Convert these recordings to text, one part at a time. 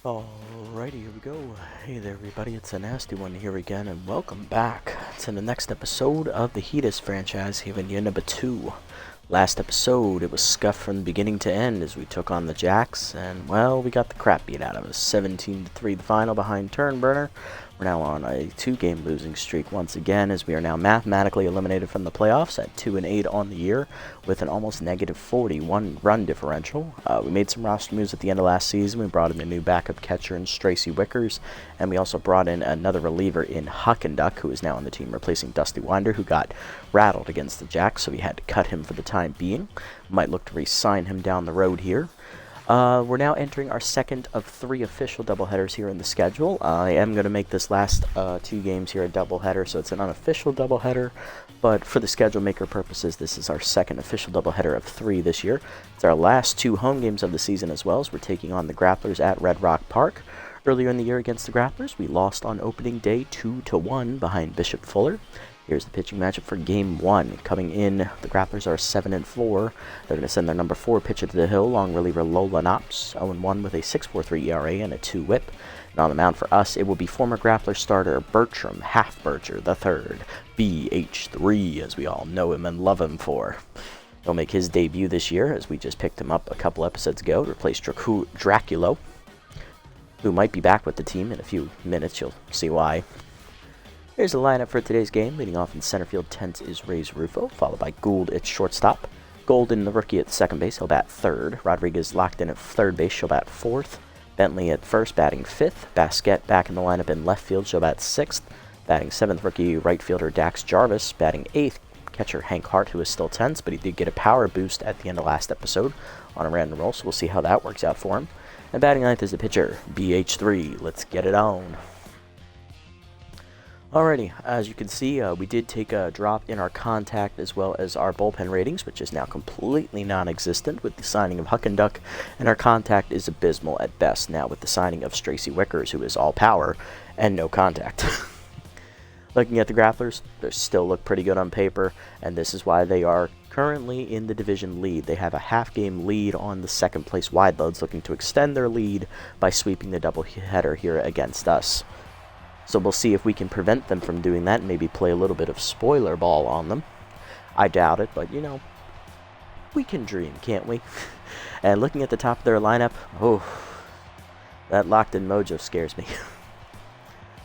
Alrighty, here we go. Hey there everybody, it's a nasty one here again, and welcome back to the next episode of the Heatus franchise, here in year number 2. Last episode, it was scuffed from beginning to end as we took on the Jacks, and well, we got the crap beat out of us. 17-3 the final behind Turnburner. We're now on a 2-game losing streak once again, as we are now mathematically eliminated from the playoffs at 2-8 on the year, with an almost negative 41 run differential. We made some roster moves at the end of last season. We brought in a new backup catcher in Stracy Wickers, and we also brought in another reliever in Huckenduck, who is now on the team, replacing Dusty Winder, who got rattled against the Jacks, so we had to cut him for the time being. Might look to re-sign him down the road here. We're now entering our second of 3 official doubleheaders here in the schedule. I am going to make this last 2 games here a doubleheader, so it's an unofficial doubleheader, but for the schedule maker purposes, this is our second official doubleheader of 3 this year. It's our last 2 home games of the season as well, as we're taking on the Grapplers at Red Rock Park. Earlier in the year against the Grapplers, we lost on opening day 2-1 behind Bishop Fuller. Here's the pitching matchup for Game 1. Coming in, the Grapplers are 7-4. They're going to send their number 4 pitcher to the hill, long reliever Lola Knops, 0-1 with a 6.43 ERA and a 2 whip. And on the mound for us, it will be former Grappler starter Bertram Half-Bircher III, BH3, as we all know him and love him for. He'll make his debut this year, as we just picked him up a couple episodes ago to replace Draculo, who might be back with the team in a few minutes. You'll see why. Here's the lineup for today's game. Leading off in center field, 10th is Reyes Rufo, followed by Gould at shortstop. Golden, the rookie, at second base, he'll bat third. Rodriguez locked in at third base, she'll bat fourth. Bentley at first, batting fifth. Basquette back in the lineup in left field, she'll bat sixth. Batting seventh, rookie right fielder Dax Jarvis. Batting eighth, catcher Hank Hart, who is still tense, but he did get a power boost at the end of last episode on a random roll, so we'll see how that works out for him. And batting ninth is the pitcher, BH3. Let's get it on. Alrighty, as you can see, we did take a drop in our contact as well as our bullpen ratings, which is now completely non-existent with the signing of Huckenduck, and our contact is abysmal at best now with the signing of Stracy Wickers, who is all power and no contact. Looking at the Grapplers, they still look pretty good on paper, and this is why they are currently in the division lead. They have a half-game lead on the second-place Wideloads, looking to extend their lead by sweeping the doubleheader here against us. So we'll see if we can prevent them from doing that and maybe play a little bit of spoiler ball on them. I doubt it, but, you know, we can dream, can't we? And looking at the top of their lineup, oh, that locked-in mojo scares me.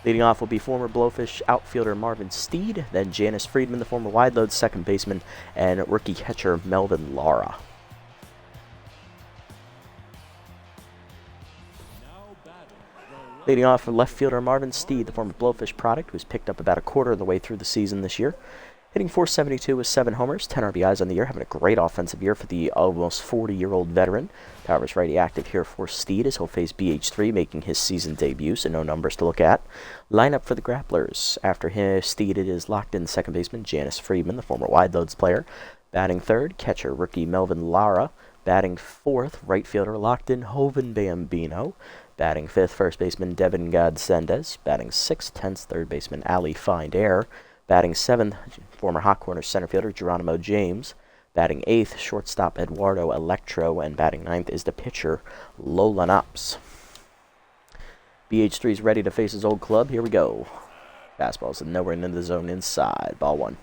Leading off will be former Blowfish outfielder Marvin Steed, then Janice Friedman, the former Wideloads second baseman, and rookie catcher Melvin Lara. Leading off from left fielder Marvin Steed, the former Blowfish product, who was picked up about a quarter of the way through the season this year. Hitting .472 with 7 homers, 10 RBIs on the year, having a great offensive year for the almost 40-year-old veteran. Power is righty active here for Steed as he'll face BH3, making his season debut, so no numbers to look at. Lineup for the Grapplers. After Steed, it is locked in second baseman Janice Friedman, the former Wideloads player. Batting third, catcher rookie Melvin Lara. Batting fourth, right fielder locked in Hoven Bambino. Batting fifth, first baseman Devin Godsendez. Batting sixth, 10th, third baseman Ali Find Air. Batting seventh, former Hot Corner center fielder Geronimo James. Batting eighth, shortstop Eduardo Electro. And batting ninth is the pitcher Lola Knops. BH3 is ready to face his old club. Here we go. Fastball's nowhere in the zone inside. Ball 1.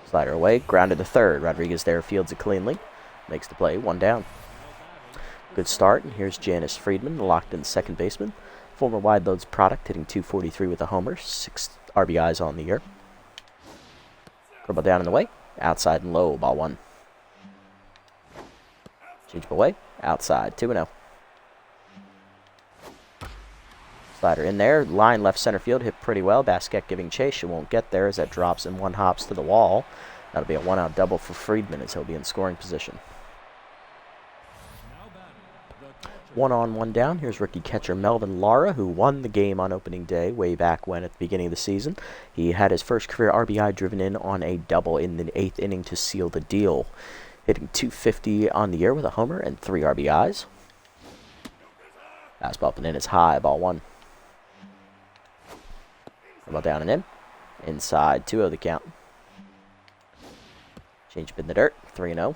Slider away, grounded to third. Rodriguez there fields it cleanly. Makes the play, 1 down. Good start, and here's Janice Friedman, locked in second baseman. Former Wideloads product, hitting .243 with a homer, 6 RBIs on the year. Curveball down in the way, outside and low, ball 1. Changeable way, outside, 2-0. Slider in there, line left center field, hit pretty well. Basquette giving chase, she won't get there as that drops and 1 hops to the wall. That'll be a 1-out double for Friedman as he'll be in scoring position. 1-on-1 down. Here's rookie catcher Melvin Lara, who won the game on opening day way back when at the beginning of the season. He had his first career RBI driven in on a double in the 8th inning to seal the deal. Hitting .250 on the year with a homer and 3 RBIs. Fastball up and in is high, ball 1. Ball down and in. Inside, 2-0 the count. Change up in the dirt, 3-0.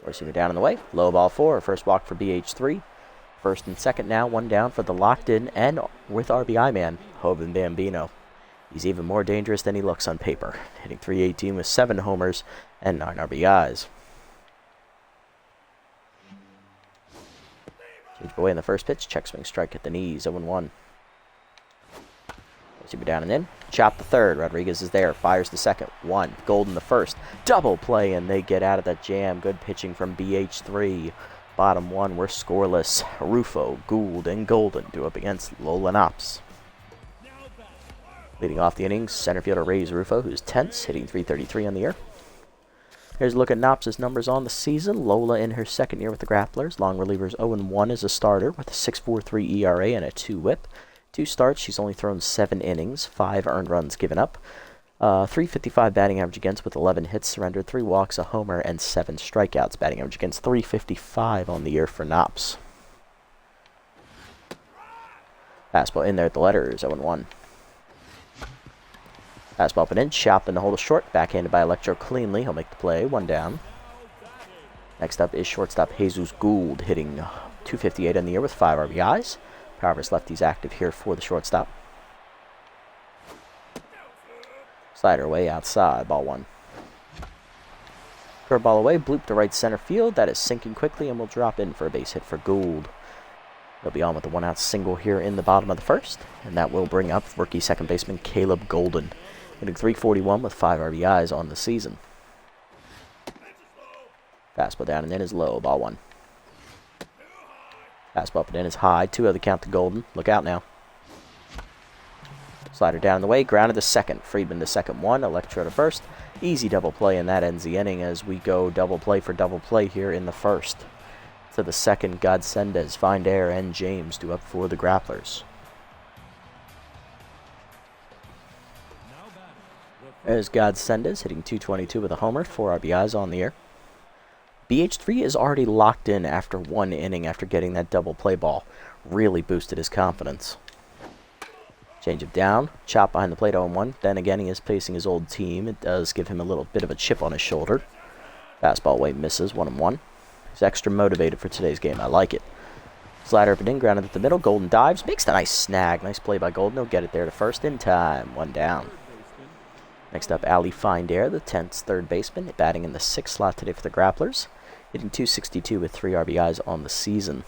Forcing her down in the way. Low ball 4. First walk for BH3. First and second now. One down for the locked in and with RBI man, Hoven Bambino. He's even more dangerous than he looks on paper. Hitting .318 with 7 homers and 9 RBIs. Change away in the first pitch. Check swing strike at the knees. 0-1. Super down and in. Chop the third. Rodriguez is there. Fires the second. 1. Golden the first. Double play, and they get out of that jam. Good pitching from BH3. Bottom 1, we're scoreless. Rufo, Gould, and Golden do up against Lola Knops. Leading off the innings, center fielder Reyes Rufo, who's tense, hitting .333 on the year. Here's a look at Knops' numbers on the season. Lola in her second year with the Grapplers. Long relievers 0-1 as a starter with a 6.43 ERA and a 2 whip. 2 starts, she's only thrown 7 innings, 5 earned runs given up. .355 batting average against with 11 hits surrendered, 3 walks, a homer, and 7 strikeouts. Batting average against .355 on the year for Knops. Fastball in there at the letters, 0-1. Fastball up and in, chop in the hold is short, backhanded by Electro cleanly. He'll make the play, 1 down. Next up is shortstop Jesus Gould, hitting .258 on the year with 5 RBIs. Power versus lefties active here for the shortstop. Slider away outside, ball 1. Curveball away, bloop to right center field. That is sinking quickly and will drop in for a base hit for Gould. He'll be on with the 1-out single here in the bottom of the first, and that will bring up rookie second baseman Caleb Golden, hitting .341 with 5 RBIs on the season. Fastball down and in is low, ball 1. Fastball up and in is high, 2-0 the count to Golden. Look out now. Slider down the way, grounded to second. Friedman to second 1, Electro to first. Easy double play, and that ends the inning as we go double play for double play here in the first. To the second, Godsendez, Findair, and James do up for the Grapplers. There's Godsendez hitting .222 with a homer, 4 RBIs on the year. BH3 is already locked in after 1 inning after getting that double play ball. Really boosted his confidence. Change it down, chop behind the plate 0-1. Then again, he is facing his old team. It does give him a little bit of a chip on his shoulder. Fastball away misses, 1-1. He's extra motivated for today's game. I like it. Slider up and in, grounded at the middle. Golden dives, makes the nice snag. Nice play by Golden. He'll get it there to first in time. 1 down. Next up, Ali Findair, the 10th third baseman, batting in the 6th slot today for the Grapplers. Hitting .262 with 3 RBIs on the season.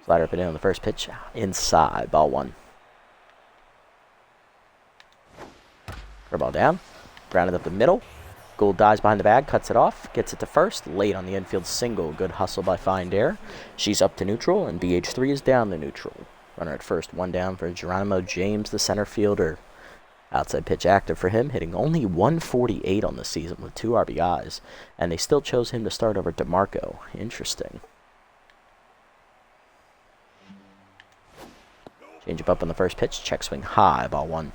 Slider up and in on the first pitch. Inside, ball 1. Curveball down. Grounded up the middle. Gould dives behind the bag, cuts it off, gets it to first. Late on the infield single. Good hustle by Findair. She's up to neutral, and BH3 is down to neutral. Runner at first, 1 down for Geronimo James, the center fielder. Outside pitch active for him, hitting only .148 on the season with 2 RBIs. And they still chose him to start over DeMarco. Interesting. Change up on the first pitch. Check swing high, ball 1.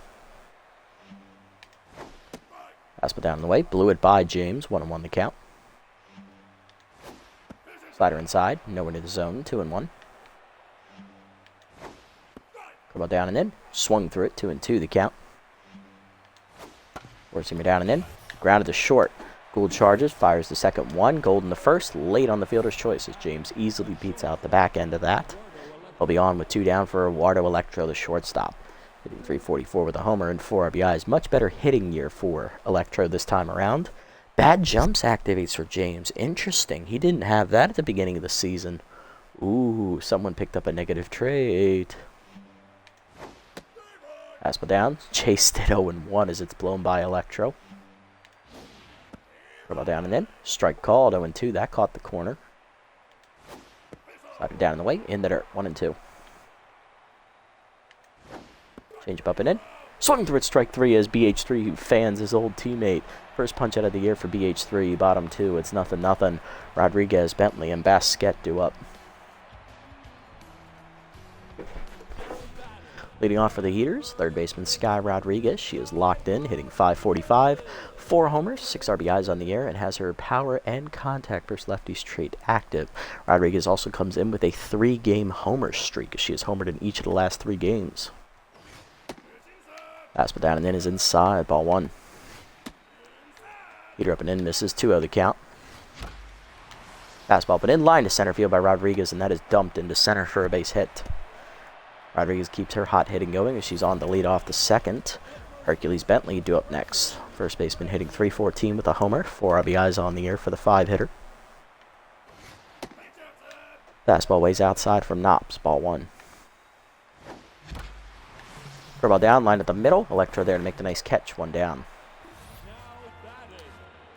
Fastball down the way. Blew it by James. 1-1 the count. Slider inside. Nowhere near the zone. 2-1. Curveball down and in. Swung through it. 2-2 the count. Forcing me down and in. Grounded to short. Gould charges. Fires the second 1. Golden the first. Late on the fielder's choice as James easily beats out the back end of that. He'll be on with 2 down for Eduardo Electro, the shortstop. Hitting .344 with a homer and 4 RBIs. Much better hitting year for Electro this time around. Bad jumps activates for James. Interesting. He didn't have that at the beginning of the season. Ooh, someone picked up a negative trait. Fastball down. Chased it 0-1 as it's blown by Electro. Curveball down and in. Strike called 0-2. That caught the corner. Slider down in the way, in the dirt, 1-2. Change up and in. Swung through it, strike 3 as BH3 who fans his old teammate. First punch out of the year for BH3, bottom 2, it's 0-0. Rodriguez, Bentley, and Basquet do up. Leading off for the Heaters, third baseman Sky Rodriguez. She is locked in, hitting .545, 4 homers, 6 RBIs on the year, and has her power and contact versus lefties trait active. Rodriguez also comes in with a 3-game homer streak. She has homered in each of the last 3 games. Fastball down and in is inside, ball 1. Heater up and in, misses. 2-0 the count. Fastball, but in line to center field by Rodriguez, and that is dumped into center for a base hit. Rodriguez keeps her hot hitting going as she's on the lead off the second. Hercules Bentley due up next. First baseman hitting .314 with a homer. 4 RBIs on the year for the 5-hitter. Fastball ways outside from Knops. Ball 1. Curveball down, line at the middle. Electro there to make the nice catch. 1 down.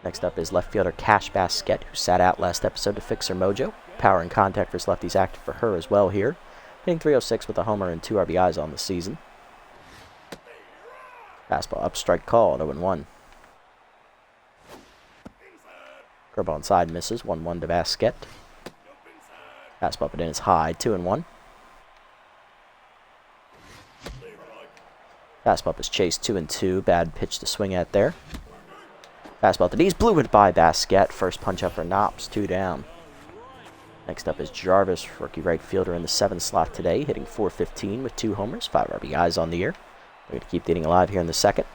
Next up is left fielder Cash Basquette, who sat out last episode to fix her mojo. Power and contact versus lefties active for her as well here. Hitting .306 with a homer and 2 RBIs on the season. Fastball up, strike called, 0-1. Curveball inside, misses, 1-1 to Basquette. Fastball up and in is high, 2-1. Fastball up is chased, 2-2. Bad pitch to swing at there. Fastball at the knees, blew it by Basquette. First punch up for Knops, 2 down. Next up is Jarvis, rookie right fielder in the 7th slot today, hitting .415 with 2 homers, 5 RBIs on the year. We're going to keep the inning alive here in the second.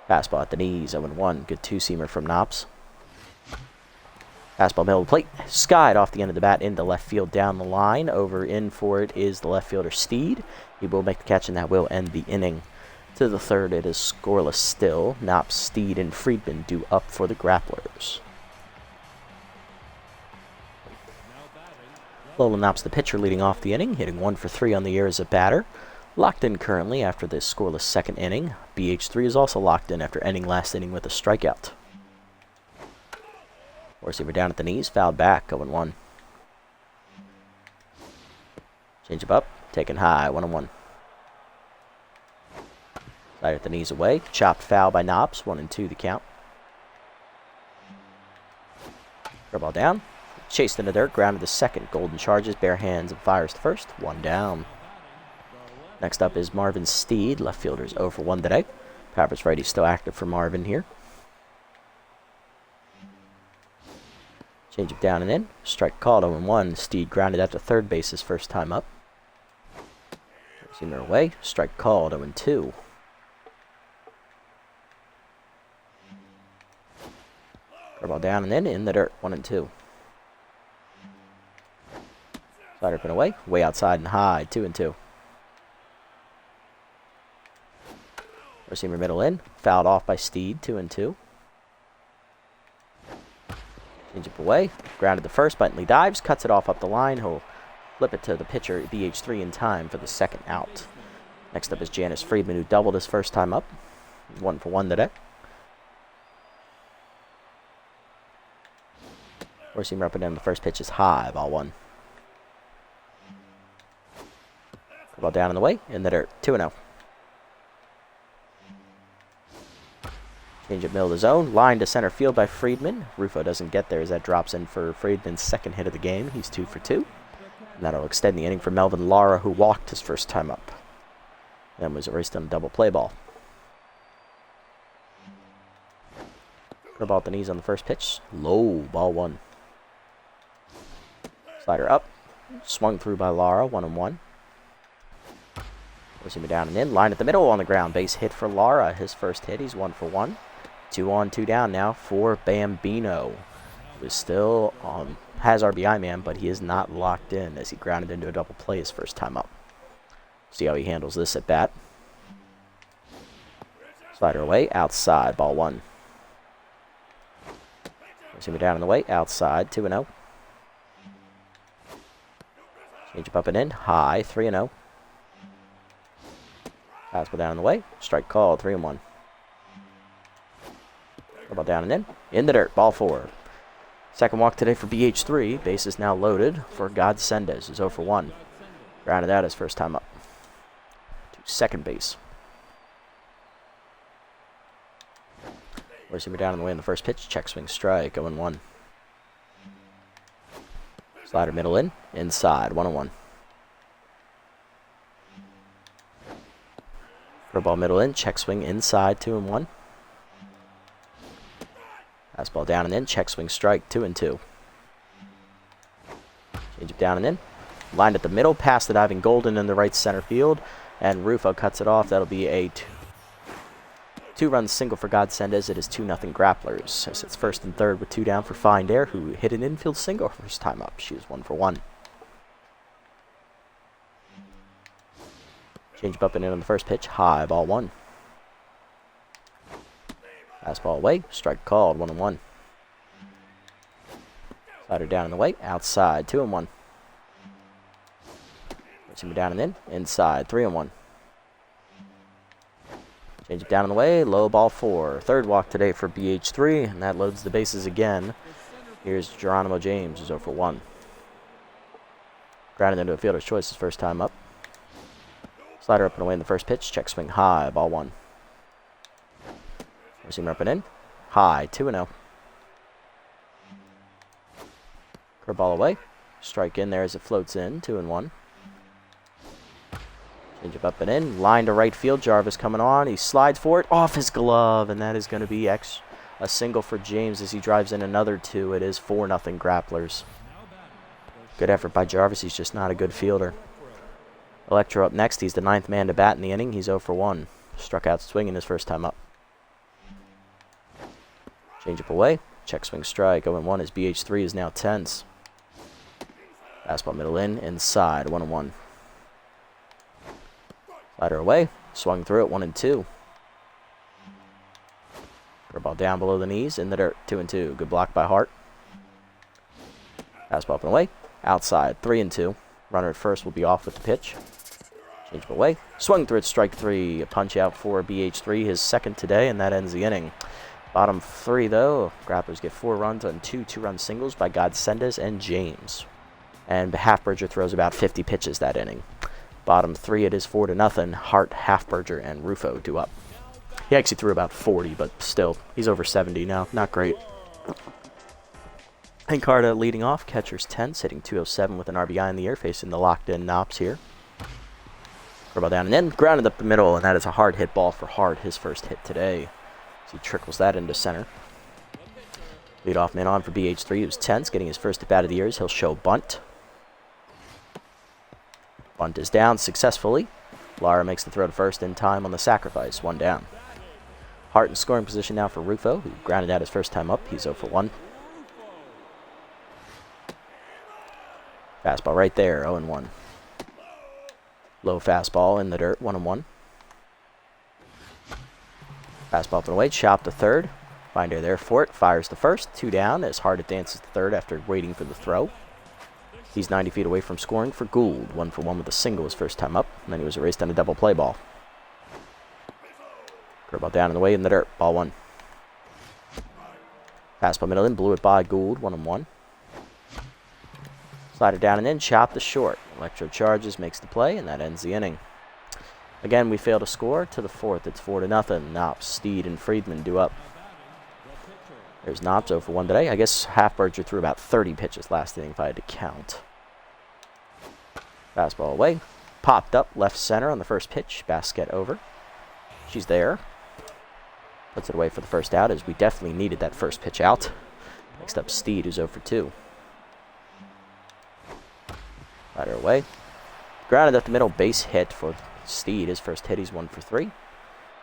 Fastball at the knees, 0-1. Good 2-seamer from Knops. Fastball middle of the plate, skied off the end of the bat into left field down the line. Over in for it is the left fielder Steed. He will make the catch, and that will end the inning. To the third, it is scoreless still. Knops, Steed, and Friedman due up for the Grapplers. Lola Knops, the pitcher, leading off the inning, hitting 1 for 3 on the year as a batter. Locked in currently after this scoreless second inning. BH3 is also locked in after ending last inning with a strikeout. Receiver down at the knees, fouled back, 0-1. Change up, taken high, 1-1. Slider at the knees away, chopped foul by Knops, 1-2 the count. Curveball down, chased in the dirt, grounded to second. Golden charges, bare hands, and fires to first, 1 down. Next up is Marvin Steed, left fielder is 0 for 1 today. Power's righty still active for Marvin here. Change it down and in. Strike called, 0-1. Steed grounded out to third base his first time up. Seamer away. Strike called, 0-2. Curveball down and in the dirt, 1-2. Slider up and away. Way outside and high, 2-2. Receiver middle in. Fouled off by Steed, 2-2. Change up away. Grounded to first. Bentley dives. Cuts it off up the line. He'll flip it to the pitcher, BH3, in time for the second out. Next up is Janice Friedman, who doubled his first time up. 1 for 1 today. Receiver up and in. The first pitch is high. Ball 1. Ball down in the way. In the dirt. 2-0. Change up middle of the zone. Line to center field by Friedman. Rufo doesn't get there as that drops in for Friedman's second hit of the game. He's 2 for 2. And that'll extend the inning for Melvin Lara, who walked his first time up. Then was erased on a double play ball. Curveball at the knees on the first pitch. Low. Ball 1. Slider up. Swung through by Lara. 1-1. Receiver down and in. Line at the middle on the ground. Base hit for Lara. His first hit. He's 1 for 1. 2 on, 2 down now for Bambino. Who is still has RBI man, but he is not locked in as he grounded into a double play his first time up. See how he handles this at bat. Slider away. Outside. Ball 1. Receiver down in the way. Outside. 2-0. Change up and in. High. 3-0. Fastball down in the way. Strike called. 3-1. Ball down and in. In the dirt. Ball 4. Second walk today for BH3. Base is now loaded for Godsendez. He's 0 for 1. Grounded out his first time up. To second base. Receiver down in the way in the first pitch. Check swing strike. 0-1. Slider middle in. Inside. 1-1. Curveball middle in. Check swing inside. 2-1. Fastball down and in. Check swing strike. 2-2. Change it down and in. Lined at the middle. Past the diving Golden in the right center field. And Rufo cuts it off. That'll be a 2-run single for Godsend as it is 2-0 Grapplers. As it's first and third with 2 down for Find Air, who hit an infield single first time up. She is 1 for 1. Change up and in on the first pitch. High, ball 1. Fastball away. Strike called. 1-1. Slider down and away. Outside. 2-1. Receiver down and in. Inside. 3-1. Change it down and away. Low ball 4. Third walk today for BH3, and that loads the bases again. Here's Geronimo James, who's 0 for 1. Grounded into a fielder's choice his first time up. Slider up and away in the first pitch. Check swing high. Ball 1. Receiver up and in. High. 2-0. Curveball away. Strike in there as it floats in. 2-1. Change up and in. Line to right field. Jarvis coming on. He slides for it. Off his glove. And that is going to be a single for James as he drives in another 2. It is 4-0 Grapplers. Good effort by Jarvis. He's just not a good fielder. Electro up next. He's the 9th man to bat in the inning. He's 0 for 1. Struck out swinging his first time up. Change up away. Check swing strike. 0-1 as BH3 is now tense. Fastball middle in. Inside. 1-1. Slider away. Swung through it. 1-2. Curveball down below the knees. In the dirt. 2-2. Good block by Hart. Fastball up and away. Outside. 3-2. Runner at first will be off with the pitch. Change away. Swung through it. Strike 3. A punch out for BH3. His second today, and that ends the inning. Bottom 3, though. Grapplers get 4 runs on 2 2-run singles by Godsendes and James. And Halfbridger throws about 50 pitches that inning. Bottom 3, it is 4-0. Hart, Halfbridger, and Rufo do up. He actually threw about 40, but still, he's over 70 now. Not great. Encarta leading off. Catcher's tense, hitting 207 with an RBI in the air, facing the locked-in Knops here. Curveball down and in. Grounded up the middle, and that is a hard hit ball for Hart, his first hit today. He trickles that into center. Leadoff man on for BH3, who's tense, getting his first at-bat of the year. He'll show bunt. Bunt is down successfully. Lara makes the throw to first in time on the sacrifice. 1 down. Hart in scoring position now for Rufo, who grounded out his first time up. He's 0 for 1. Fastball right there, 0-1. Low fastball in the dirt, 1-1. Fastball up and away, chop to third. Finder there for it, fires the first. 2 down as Hart advances to third after waiting for the throw. He's 90 feet away from scoring for Gould. 1 for 1 with a single his first time up, and then he was erased on a double play ball. Curveball down and away in the dirt, ball 1. Fastball middle in, blew it by Gould, 1-1. Slider down and in, chop to short. Electro charges, makes the play, and that ends the inning. Again, we fail to score. To the 4th, it's 4-0. Knops, Steed, and Friedman do up. There's Knops 0 for 1 today. I guess Halfbridger threw about 30 pitches last inning if I had to count. Fastball away. Popped up left center on the first pitch. Basket over. She's there. Puts it away for the first out as we definitely needed that first pitch out. Next up, Steed, who's 0 for 2. Slider away. Grounded up the middle, base hit for Steed. His first hit, he's 1 for 3.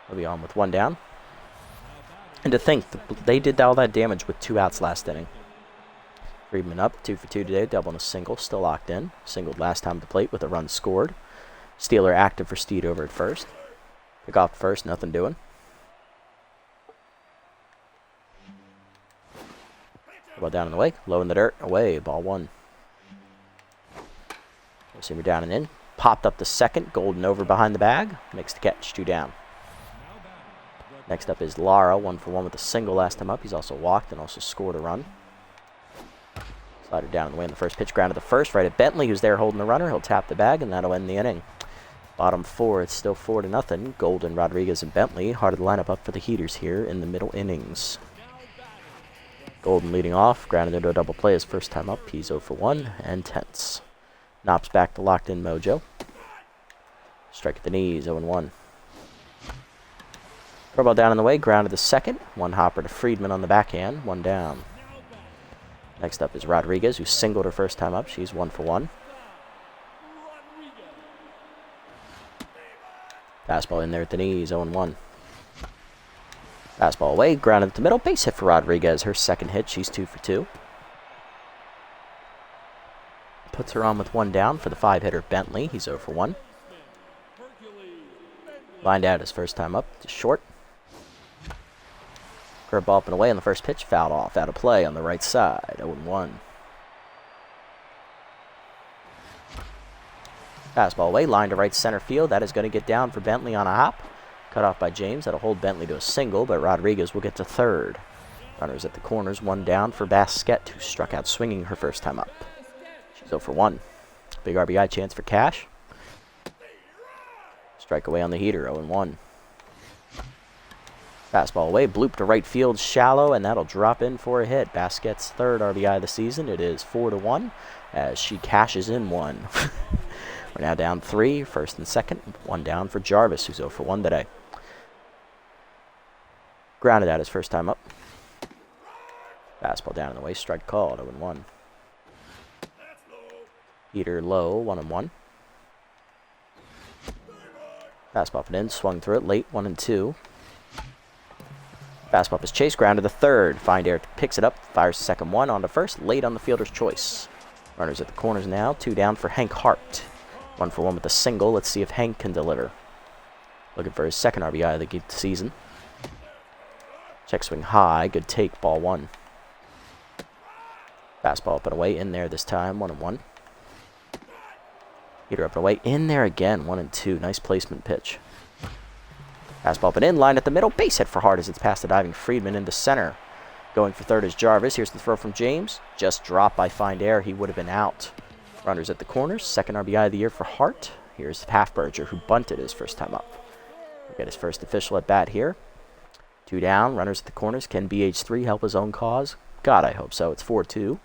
He'll be on with 1 down. And to think, they did all that damage with 2 outs last inning. Friedman up, 2 for 2 today, double and a single, still locked in. Singled last time at the plate with a run scored. Steeler active for Steed over at first. Pick off first, nothing doing. Ball down in the way, low in the dirt, away, ball 1. Receiver down and in. Popped up to second. Golden over behind the bag. Makes the catch. 2 down. Next up is Lara. 1 for 1 with a single last time up. He's also walked and also scored a run. Slider down and away in the first pitch. Grounded the first. Right at Bentley, who's there holding the runner. He'll tap the bag, and that'll end the inning. Bottom 4, it's still 4-0. Golden, Rodriguez, and Bentley. Heart of the lineup up for the Heaters here in the middle innings. Golden leading off. Grounded into a double play his first time up. He's 0 for 1 and tense. Knops back to locked-in mojo. Strike at the knees, 0-1. Curveball down in the way, grounded the second. 1 hopper to Friedman on the backhand, 1 down. Next up is Rodriguez, who singled her first time up. She's 1 for 1. Fastball in there at the knees, 0-1. Fastball away, grounded at the middle. Base hit for Rodriguez. Her second hit. She's 2 for 2. Puts her on with one down for the 5-hitter Bentley. He's 0 for 1. Lined out his first time up to short. Curveball up and away on the first pitch. Fouled off. Out of play on the right side. 0-1. Fastball away. Line to right center field. That is going to get down for Bentley on a hop. Cut off by James. That'll hold Bentley to a single, but Rodriguez will get to third. Runners at the corners. One down for Basquette, who struck out swinging her first time up. She's 0 for 1. Big RBI chance for Cash. Strike away on the heater. 0-1. Fastball away, bloop to right field, shallow, and that'll drop in for a hit. Basquette's third RBI of the season. It is 4-1 as she cashes in one. We're now down 3, first and second. One down for Jarvis, who's 0 for 1 today. Grounded out his first time up. Fastball down in the way, strike called. 0-1. Heater low, 1-1. Fastball up and in, swung through it late, 1-2. Fastball up is chased, grounded to third. Find air picks it up, fires the second one onto first, late on the fielder's choice. Runners at the corners now, 2 down for Hank Hart. 1 for 1 with a single. Let's see if Hank can deliver. Looking for his second RBI of the season. Check swing high, good take, ball 1. Fastball up and away, in there this time, 1-1. Heater up and away, in there again, 1-2. Nice placement pitch. Fastball up and in, line at the middle. Base hit for Hart as it's past the diving Friedman into center. Going for third is Jarvis. Here's the throw from James. Just dropped by Find Air. He would have been out. Runners at the corners. Second RBI of the year for Hart. Here's Halfberger, who bunted his first time up. He'll get his first official at bat here. 2 down. Runners at the corners. Can BH3 help his own cause? God, I hope so. It's 4-2.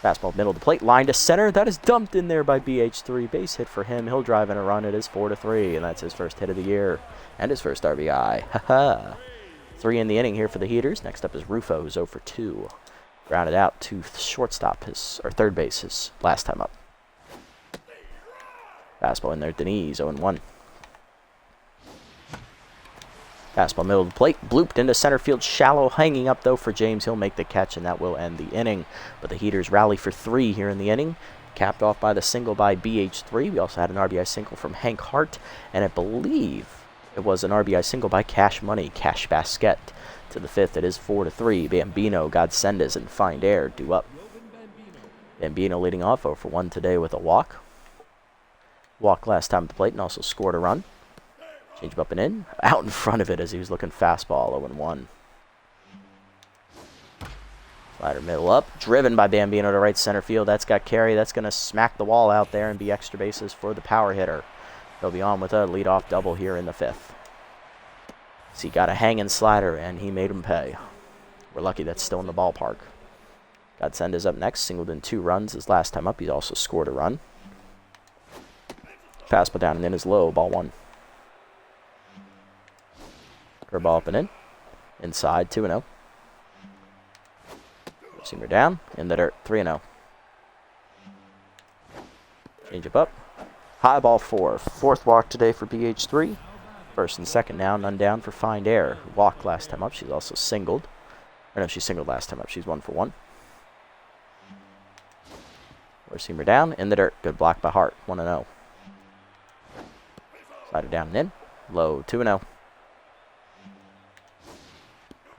Fastball middle of the plate, line to center. That is dumped in there by BH3. Base hit for him. He'll drive in a run. It is 4-3, and that's his first hit of the year and his first RBI. Haha. 3 in the inning here for the Heaters. Next up is Rufo, who's 0 for 2. Grounded out to shortstop, or third base, his last time up. Fastball in there, Denise, 0-1. Fastball middle of the plate, blooped into center field, shallow, hanging up though for James. He'll make the catch, and that will end the inning. But the Heaters rally for 3 here in the inning, capped off by the single by BH3. We also had an RBI single from Hank Hart, and I believe it was an RBI single by Cash Money, Cash Basquette. To the 5th, it is 4-3. Bambino, Godsendes, and Find Air due up. Bambino leading off 0 for 1 today with a walk. Walked last time at the plate and also scored a run. Change up and in. Out in front of it as he was looking fastball, 0-1. Slider middle up. Driven by Bambino to right center field. That's got carry. That's going to smack the wall out there and be extra bases for the power hitter. He'll be on with a leadoff double here in the 5th. So he got a hanging slider, and he made him pay. We're lucky that's still in the ballpark. Godsendes up next. Singled in 2 runs his last time up. He's also scored a run. Fastball down and in is low. Ball 1. Curveball up and in. Inside, 2-0. Seamer down. In the dirt, 3-0. Change up. High ball 4. 4th walk today for BH3. First and second now, none down for Find Air. Walked last time up. She's also singled. Or no, she singled last time up. She's 1 for 1. Seamer down. In the dirt. Good block by Hart. 1-0. Slider down and in. Low, 2-0.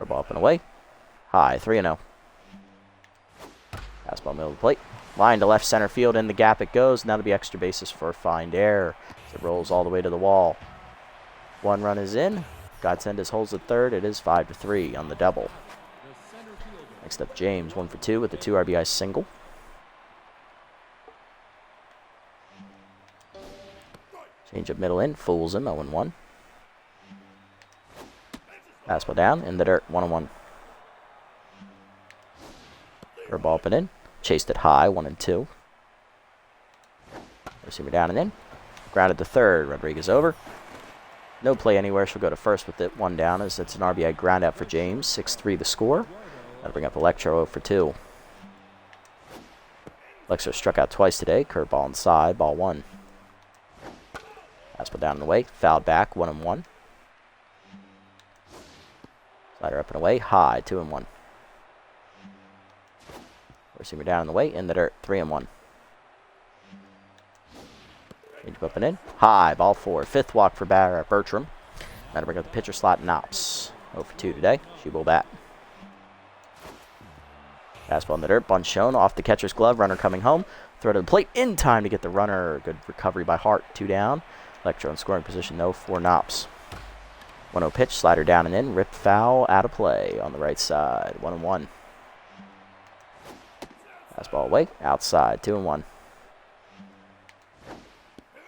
Ball up and away. High, 3-0. Fastball middle of the plate. Line to left center field. In the gap it goes. Now to be extra bases for Find Air. It rolls all the way to the wall. 1 run is in. Godsendes holds at third. It is 5-3 on the double. Next up, James, 1 for 2 with the 2 RBI single. Change up middle in. Fools him, 0-1. Fastball down, in the dirt, 1-1. Curveball up and in. Chased it high, 1-2. Receiver down and in. Grounded to third. Rodriguez over. No play anywhere. She'll go to first with it. 1 down as it's an RBI ground out for James. 6-3 the score. That'll bring up Electro 0 for 2. Electro struck out twice today. Curveball inside, ball 1. Fastball down in the way. Fouled back, 1-1. Slider up and away, high, 2-1. Receiver down in the way, in the dirt, 3-1. Change up and in, high, ball 4. Fifth walk for Bertram. That'll bring up the pitcher slot, Knops. 0 for 2 today. She will bat. Fastball in the dirt, bunt shown, off the catcher's glove, runner coming home. Throw to the plate in time to get the runner. Good recovery by Hart, 2 down. Electro in scoring position, no for Knops. 1-0 pitch, slider down and in, rip foul, out of play on the right side, 1-1. Fastball away, outside, 2-1.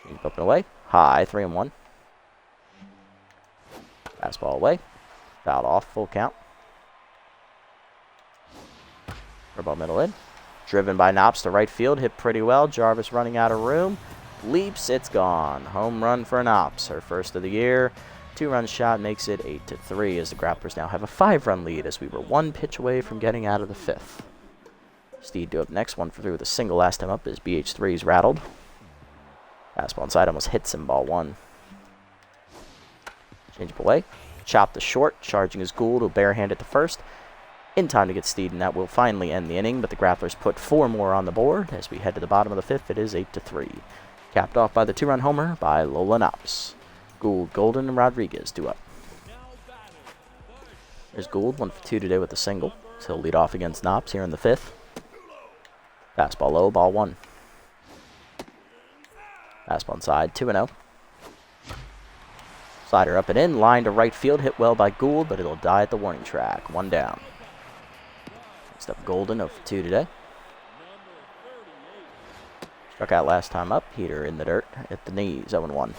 Keep up and away, high, 3-1. Fastball away, fouled off, full count. Ball middle in, driven by Knops to right field, hit pretty well. Jarvis running out of room, leaps, it's gone. Home run for Knops, her first of the year. 2-run shot makes it 8-3 as the Grapplers now have a 5-run lead as we were 1 pitch away from getting out of the 5th. Steed do up next, 1 for 3 with a single last time up as BH3 is rattled. Fastball inside almost hits him, ball 1. Change up away, chop the short, charging his Gould, will barehand it to first. In time to get Steed, and that will finally end the inning, but the Grapplers put 4 more on the board. As we head to the bottom of the 5th, it is 8-3. Capped off by the 2-run homer by Lola Knops. Gould, Golden, and Rodriguez do up. There's Gould, 1 for 2 today with a single. So he'll lead off against Knops here in the 5th. Fastball low, ball 1. Fastball inside, 2-0. Slider up and in, line to right field, hit well by Gould, but it'll die at the warning track. 1 down. Next up, Golden, 0 for 2 today. Struck out last time up, Heater in the dirt, at the knees, 0-1.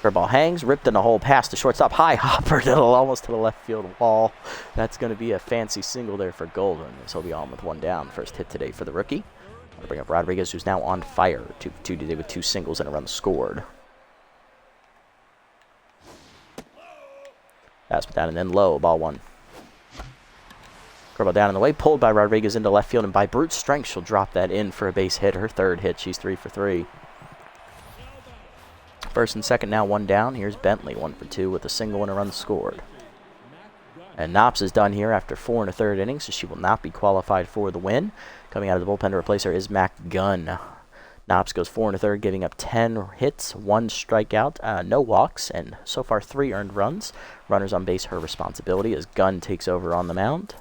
Curveball hangs, ripped in a hole past the shortstop, high hopper almost to the left field wall. That's going to be a fancy single there for Golden, as he'll be on with 1 down. First hit today for the rookie. I'll bring up Rodriguez, who's now on fire. 2 for 2 today with 2 singles and a run scored. Fastball down and then low, ball 1. Curveball down in the way, pulled by Rodriguez into left field, and by brute strength, she'll drop that in for a base hit. Her 3rd hit, she's 3 for 3. First and second now 1 down. Here's Bentley, 1 for 2 with a single and a run scored. And Knops is done here after 4 1/3 innings, so she will not be qualified for the win. Coming out of the bullpen to replace her is Mac Gunn. Knops goes 4 1/3, giving up 10 hits, 1 strikeout, no walks, and so far 3 earned runs. Runners on base, her responsibility as Gunn takes over on the mound.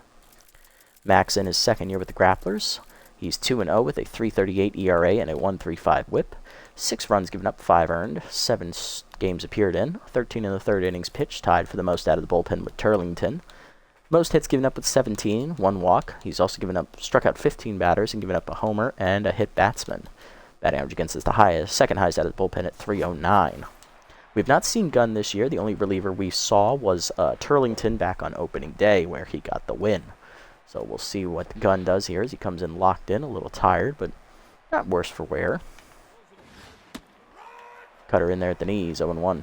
Mac's in his 2nd year with the Grapplers. He's 2-0 with a 3.38 ERA and a 1.35 WHIP. 6 runs given up, 5 earned, 7 games appeared in, 13 in the 3rd innings pitched, tied for the most out of the bullpen with Turlington. Most hits given up with 17, 1 walk. He's also struck out 15 batters and given up a homer and a hit batsman. Batting average against is the highest, 2nd highest out of the bullpen at 309. We've not seen Gunn this year. The only reliever we saw was Turlington back on opening day where he got the win. So we'll see what Gunn does here as he comes in locked in, a little tired, but not worse for wear. Cutter in there at the knees, 0-1.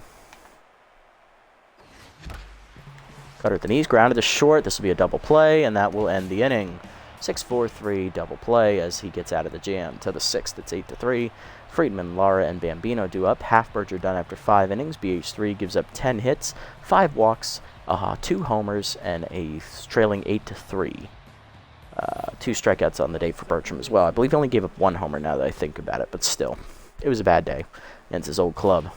Cutter at the knees, grounded to short. This will be a double play, and that will end the inning. 6-4-3 double play as he gets out of the jam to the 6th. It's 8-3. Friedman, Lara, and Bambino do up. Halfberger done after 5 innings. BH3 gives up 10 hits, 5 walks, 2 homers, and a trailing 8-3. 2 strikeouts on the day for Bertram as well. I believe he only gave up 1 homer now that I think about it, but still, it was a bad day against his old club.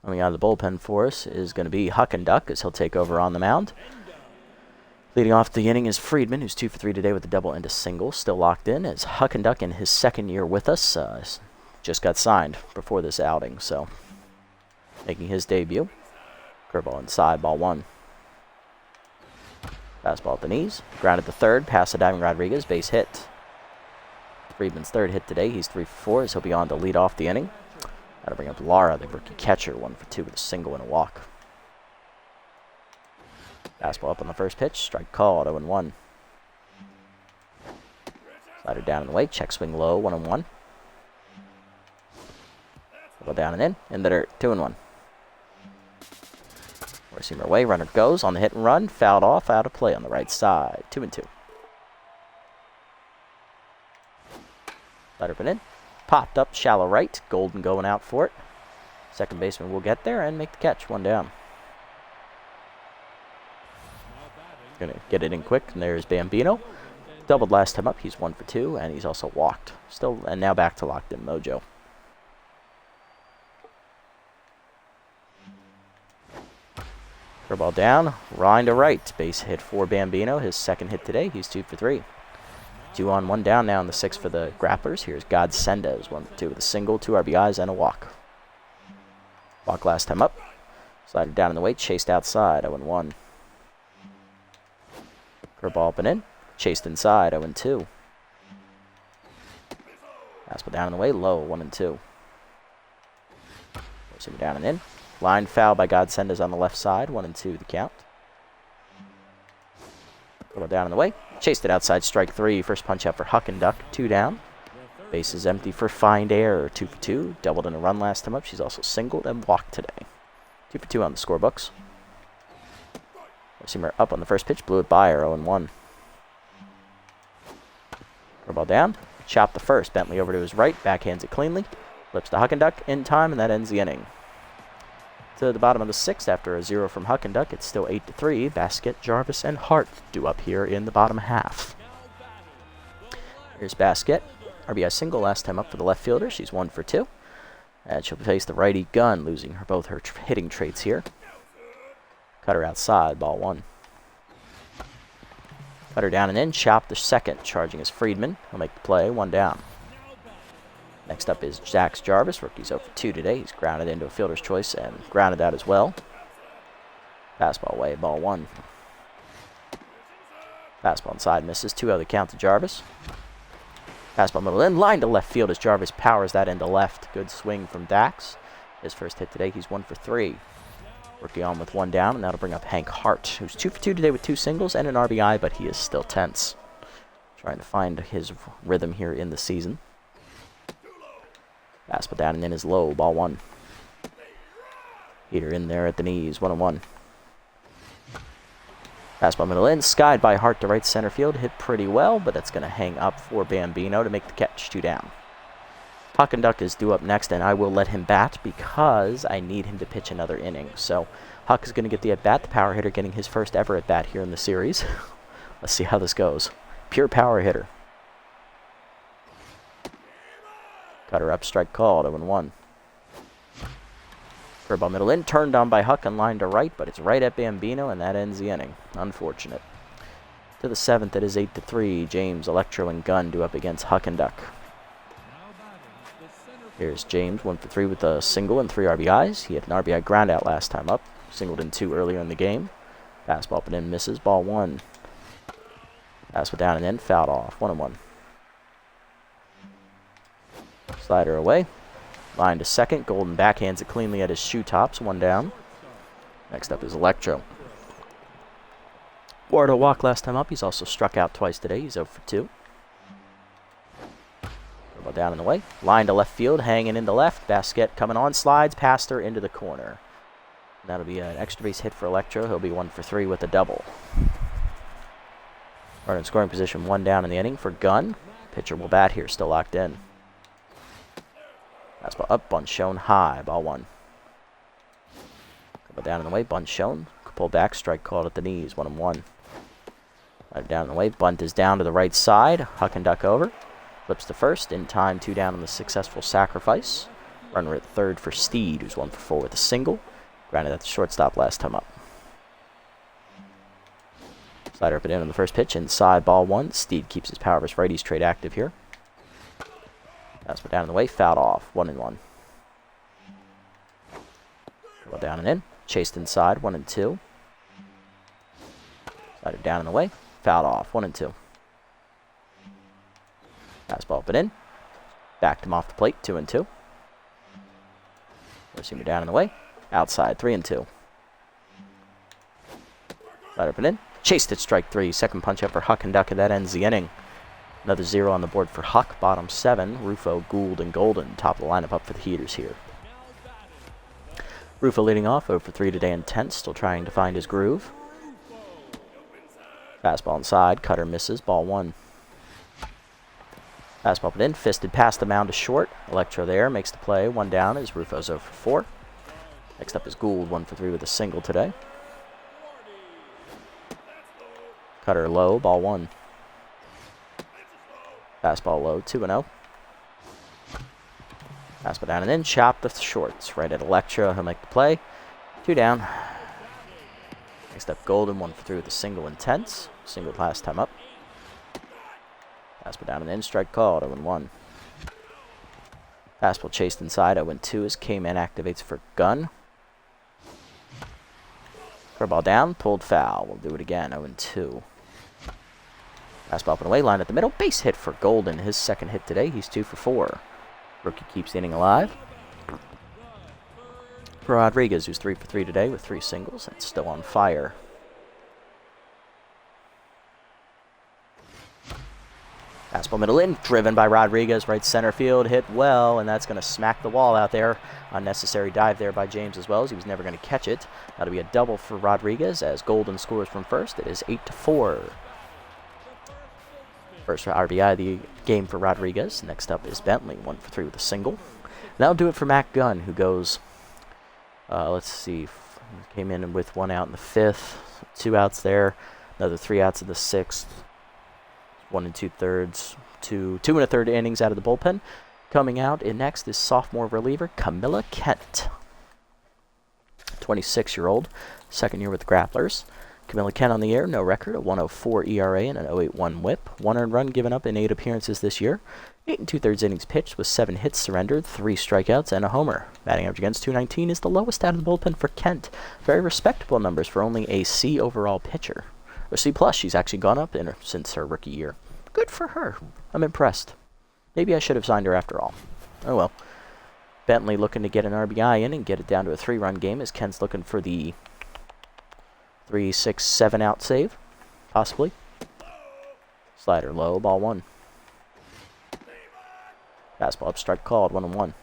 Coming out of the bullpen for us is going to be Huck and Duck as he'll take over on the mound. Leading off the inning is Friedman, who's 2 for 3 today with a double and a single. Still locked in as Huck and Duck in his 2nd year with us. Just got signed before this outing, so making his debut. Curveball inside, ball 1. Fastball at the knees. Grounded to 3rd, past the diving Rodriguez, base hit. Friedman's 3rd hit today. He's 3 for 4 as he'll be on to lead off the inning. That'll bring up Lara, the rookie catcher, 1 for 2 with a single and a walk. Fastball up on the first pitch. Strike called, 0-1. Slider down and away. Check swing low, 1-1. Go down and in the dirt, 2-1. Receiver away, runner goes on the hit and run. Fouled off, out of play on the right side, 2-2. Slider put in. Popped up, shallow right. Golden going out for it. Second baseman will get there and make the catch, 1 down. Gonna get it in quick, and there's Bambino. Doubled last time up, he's 1 for 2, and he's also walked. Still, and now back to locked in mojo. Curveball down, line to right. Base hit for Bambino, his second hit today. He's 2 for 3. 2 on, 1 down now in the 6 for the grapplers. Here's God Sendez, 1 for 2 with a single, 2 RBIs, and a walk. Walk last time up. Slider down in the weight, chased outside, 0-1. Curveball up and in, chased inside, 0-2. Fastball down in the way, low, 1-2. Forcing down and in. Line foul by God Sendez on the left side, 1-2 the count. Curveball down in the way, chased it outside, strike 3. First punch out for Huckenduck, 2 down. Base is empty for Find Air, 2 for 2. Doubled in a run last time up. She's also singled and walked today. 2 for 2 on the scorebooks. Seamer up on the first pitch, blew it by her, 0-1. Curveball down, chopped the first. Bentley over to his right, backhands it cleanly. Flips to Huckenduck in time, and that ends the inning. To the bottom of the 6th, after a 0 from Huckenduck, it's still 8-3. Basket, Jarvis, and Hart due up here in the bottom half. Here's Basket. RBI single last time up for the left fielder. She's 1 for 2. And she'll face the righty Gunn, losing both her hitting traits here. Cutter outside, ball 1. Cutter down and in, chop the second, charging is Friedman. He'll make the play, 1 down. Next up is Jax Jarvis. Rookie's 0 for 2 today. He's grounded into a fielder's choice and grounded out as well. Fastball away, ball 1. Fastball inside, misses. 2-0 the count to Jarvis. Fastball middle in, line to left field as Jarvis powers that into left. Good swing from Dax. His first hit today, he's 1 for 3. Rookie on with 1 down, and that'll bring up Hank Hart, who's 2 for 2 today with 2 singles and an RBI, but he is still tense. Trying to find his rhythm here in the season. Fastball down and in is low, ball 1. Heater in there at the knees, 1-1. Fastball middle in, skied by Hart to right center field, hit pretty well, but that's going to hang up for Bambino to make the catch, 2 down. Huckenduck is due up next, and I will let him bat because I need him to pitch another inning. So Huck is going to get the at-bat, the power hitter getting his first ever at-bat here in the series. Let's see how this goes. Pure power hitter. Cutter up, strike called, 0-1. Curveball middle in, turned on by Huck and line to right, but it's right at Bambino, and that ends the inning. Unfortunate. To the 7th, it is 8-3. James, Electro, and Gunn due up against Huckenduck. Here's James, 1 for 3 with a single and 3 RBIs. He had an RBI ground out last time up. Singled in 2 earlier in the game. Fastball up and in, misses, ball 1. Fastball down and in, fouled off, 1-1. Slider away. Line to second. Golden backhands it cleanly at his shoe tops. 1 down. Next up is Electro. Wardo walked last time up. He's also struck out twice today. He's 0 for 2. Curveball down in the way. Line to left field. Hanging into left. Basket coming on. Slides past her into the corner. That'll be an extra base hit for Electro. He'll be 1 for 3 with a double. Runner in scoring position. 1 down in the inning for Gunn. Pitcher will bat here. Still locked in. Fastball up, bunt shown, high, ball 1. Couple down in the way, bunt shown. Pull back, strike called at the knees, 1-1. Right down in the way, bunt is down to the right side. Huckenduck over. Flips to first, in time, 2 down on the successful sacrifice. Runner at third for Steed, who's 1 for 4 with a single. Grounded at the shortstop last time up. Slider up and in on the first pitch, inside, ball 1. Steed keeps his power versus righties trade active here. Fastball down in the way, fouled off, 1-1. Well, down and in, chased inside, 1-2. Slider down in the way, fouled off, 1-2. Fastball up and in, backed him off the plate, 2-2. Receiver down in the way, outside, 3-2. Slider up and in, chased it, strike 3. Second punch up for Huckenduck, and that ends the inning. Another 0 on the board for Huck, bottom 7. Rufo, Gould, and Golden, top of the lineup up for the Heaters here. Rufo leading off, 0 for 3 today in 10th, still trying to find his groove. Fastball inside, cutter misses, ball 1. Fastball put in, fisted past the mound to short. Electro there, makes the play, 1 down as Rufo's 0 for 4. Next up is Gould, 1 for 3 with a single today. Cutter low, ball 1. Fastball low, 2-0. Fastball down and in, chop the shorts. Right at Electra, he'll make the play. 2 down. Next up, Golden, 1 for 3 with a single intense. Singled last time up. Fastball down and in, strike called, 0-1. Fastball chased inside, 0-2 as K-Man activates for gun. Curveball down, pulled foul. We'll do it again, 0-2. Fastball up and away, line at the middle. Base hit for Golden, his second hit today. He's 2 for 4. Rookie keeps the inning alive. Rodriguez, who's 3 for 3 today with 3 singles and still on fire. Fastball middle in, driven by Rodriguez, right center field, hit well, and that's going to smack the wall out there. Unnecessary dive there by James as well, as he was never going to catch it. That'll be a double for Rodriguez as Golden scores from first. It is 8-4. First RBI of the game for Rodriguez. Next up is Bentley, 1 for 3 with a single. And that'll do it for Mac Gunn, who goes, let's see, came in with 1 out in the 5th, 2 outs there, another 3 outs in the 6th. 1 2/3, 2 1/3 innings out of the bullpen. Coming out in next is sophomore reliever Camilla Kent, 26-year-old, second year with the Grapplers. Camilla Kent on the air, no record, a 1.04 ERA and an 0.81 WHIP. 1 earned run given up in 8 appearances this year. 8 2/3 innings pitched with 7 hits surrendered, 3 strikeouts, and a homer. Batting average against .219 is the lowest out of the bullpen for Kent. Very respectable numbers for only a C overall pitcher. Or C+, she's actually gone up since her rookie year. Good for her. I'm impressed. Maybe I should have signed her after all. Oh well. Bentley looking to get an RBI in and get it down to a 3-run game as Kent's looking for the 3, 6, 7 out save, possibly. Slider low, ball 1. Fastball up, strike called, 1-1.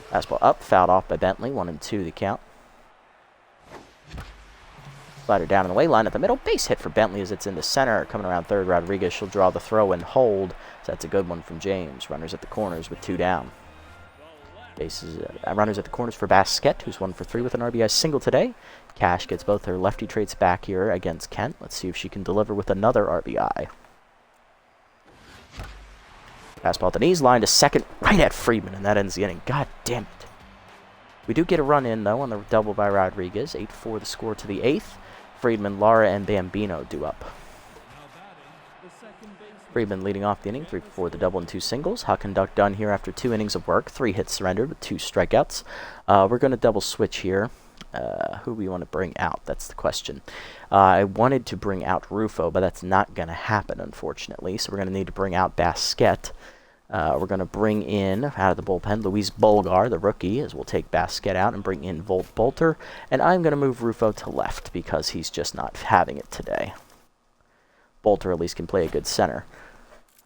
Fastball up, fouled off by Bentley, 1-2 the count. Slider down in the way, line at the middle. Base hit for Bentley as it's in the center. Coming around third, Rodriguez. She'll draw the throw and hold. So that's a good one from James. Runners at the corners with 2 down. Bases, runners at the corners for Basquet, who's 1 for 3 with an RBI single today. Cash gets both her lefty traits back here against Kent. Let's see if she can deliver with another RBI. Fastball at the knees, line to second, right at Friedman, and that ends the inning. God damn it. We do get a run in, though, on the double by Rodriguez. 8-4 the score to the 8th. Friedman, Lara, and Bambino due up. Friedman leading off the inning, 3 for 4 the double and 2 singles. How conduct done here after 2 innings of work, 3 hits surrendered with 2 strikeouts. We're going to double switch here. Who we want to bring out? That's the question. I wanted to bring out Rufo, but that's not going to happen, unfortunately. So we're going to need to bring out Basquet. We're going to bring in, out of the bullpen, Luis Bolgar, the rookie, as we'll take Basquet out and bring in Volt Bolter. And I'm going to move Rufo to left because he's just not having it today. Bolter at least can play a good center.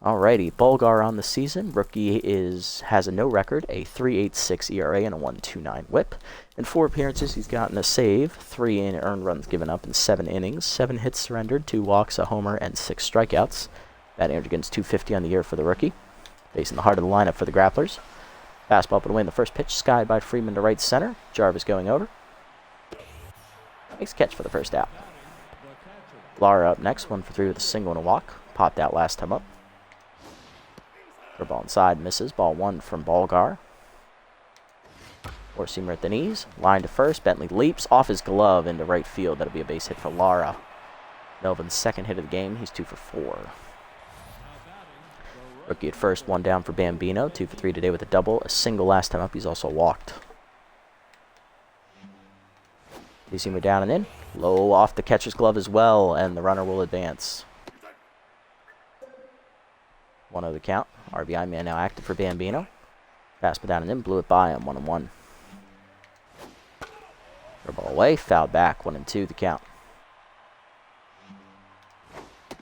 Alrighty, Bolgar on the season. Rookie has a no record, a 3.86 ERA and a 1.29 WHIP. In 4 appearances, he's gotten a save, 3 earned runs given up in 7 innings, 7 hits surrendered, 2 walks, a homer, and 6 strikeouts. Batting average against .250 on the year for the rookie. Facing the heart of the lineup for the Grapplers. Fastball up and away in the first pitch, skied by Freeman to right center. Jarvis going over. Makes a catch for the first out. Lara up next, 1 for 3 with a single and a walk. Popped out last time up. Ball inside, misses. Ball 1 from Bolgar. Four-seamer at the knees. Line to first. Bentley leaps off his glove into right field. That'll be a base hit for Lara. Melvin's second hit of the game. He's 2 for 4. Rookie at first, 1 down for Bambino. 2 for 3 today with a double. A single last time up. He's also walked. Two-seamer down and in. Low off the catcher's glove as well, and the runner will advance. 1-0 the count. RBI man now active for Bambino. Fastball down and in. Blew it by him. 1-1. Ball away. Fouled back. 1-2 the count.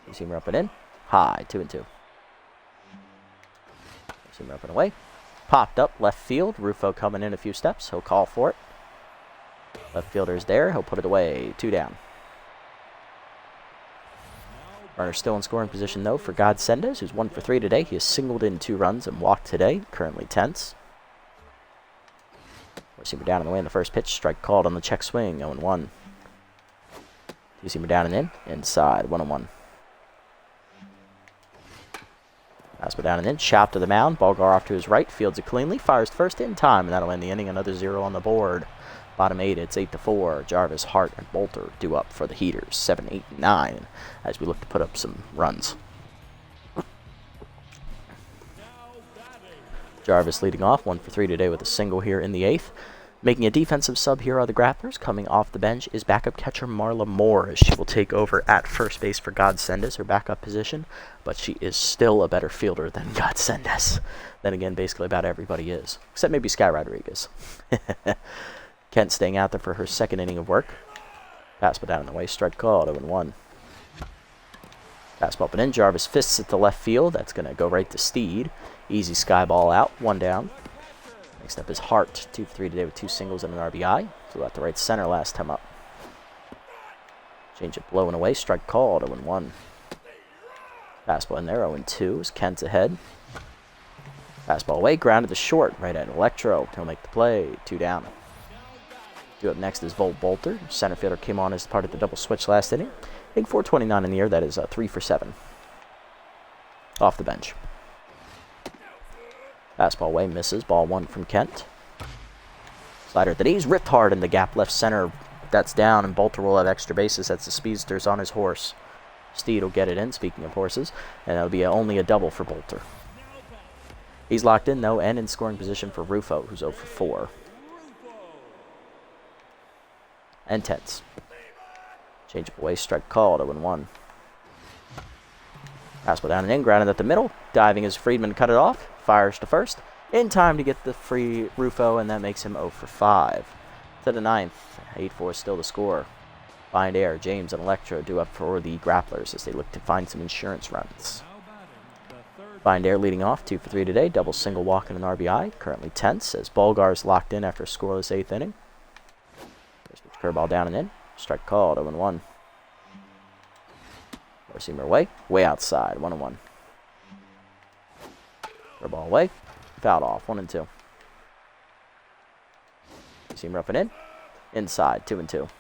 Two-seamer up and in. High. 2-2. Two-seamer up and away. Popped up left field. Rufo coming in a few steps. He'll call for it. Left fielder's there. He'll put it away. 2 down. Runner still in scoring position, though, for Godsendes, who's 1 for 3 today. He has singled in 2 runs and walked today. Currently tense. Receiver down on the way in the first pitch. Strike called on the check swing. 0-1. Two-seamer down and in. Inside. 1-1. Fastball down and in. Chop to the mound. Ballgar off to his right. Fields it cleanly. Fires first in time, and that'll end the inning. Another 0 on the board. Bottom 8, it's 8-4. Jarvis, Hart, and Bolter due up for the Heaters. 7, 8, 9 as we look to put up some runs. Jarvis leading off, 1 for 3 today with a single here in the 8th. Making a defensive sub here are the Grapplers. Coming off the bench is backup catcher Marla Moore, as she will take over at first base for Godsendes, her backup position. But she is still a better fielder than Godsendes. Then again, basically about everybody is, except maybe Sky Rodriguez. Kent staying out there for her second inning of work. Fastball down in the way, strike called, 0-1. Fastball up and in, Jarvis fists at the left field. That's going to go right to Steed. Easy sky ball out, 1 down. Next up is Hart, 2 for 3 today with 2 singles and an RBI. Flew out to right center last time up. Change it blowing away, strike called, 0-1. Fastball in there, 0-2 as Kent's ahead. Fastball away, grounded to short, right at Electro. He'll make the play, 2 down. Due up next is Volt Bolter. Center fielder came on as part of the double switch last inning. Hitting .429 in the air, that is 3 for 7. Off the bench. Fastball away, misses. Ball 1 from Kent. Slider at the knees, ripped hard in the gap left center. That's down, and Bolter will have extra bases. That's the speedsters on his horse. Steed will get it in, speaking of horses, and that'll be only a double for Bolter. He's locked in, though, and in scoring position for Rufo, who's 0 for 4. And tense. Change up away, strike called, 0-1. Fastball down and in, grounded at the middle. Diving as Friedman cut it off. Fires to first. In time to get the free Rufo, and that makes him 0 for 5. To the 9th, 8-4 still the score. Find air, James and Electro due up for the Grapplers as they look to find some insurance runs. Find air leading off, 2 for 3 today. Double single walk and an RBI. Currently tense as Ballgar's locked in after a scoreless 8th inning. Curveball down and in. Strike called, 0-1. Four-seamer away. Way outside, 1-1. Curveball away. Fouled off, 1-2. Four-seamer up and in. Inside, 2-2.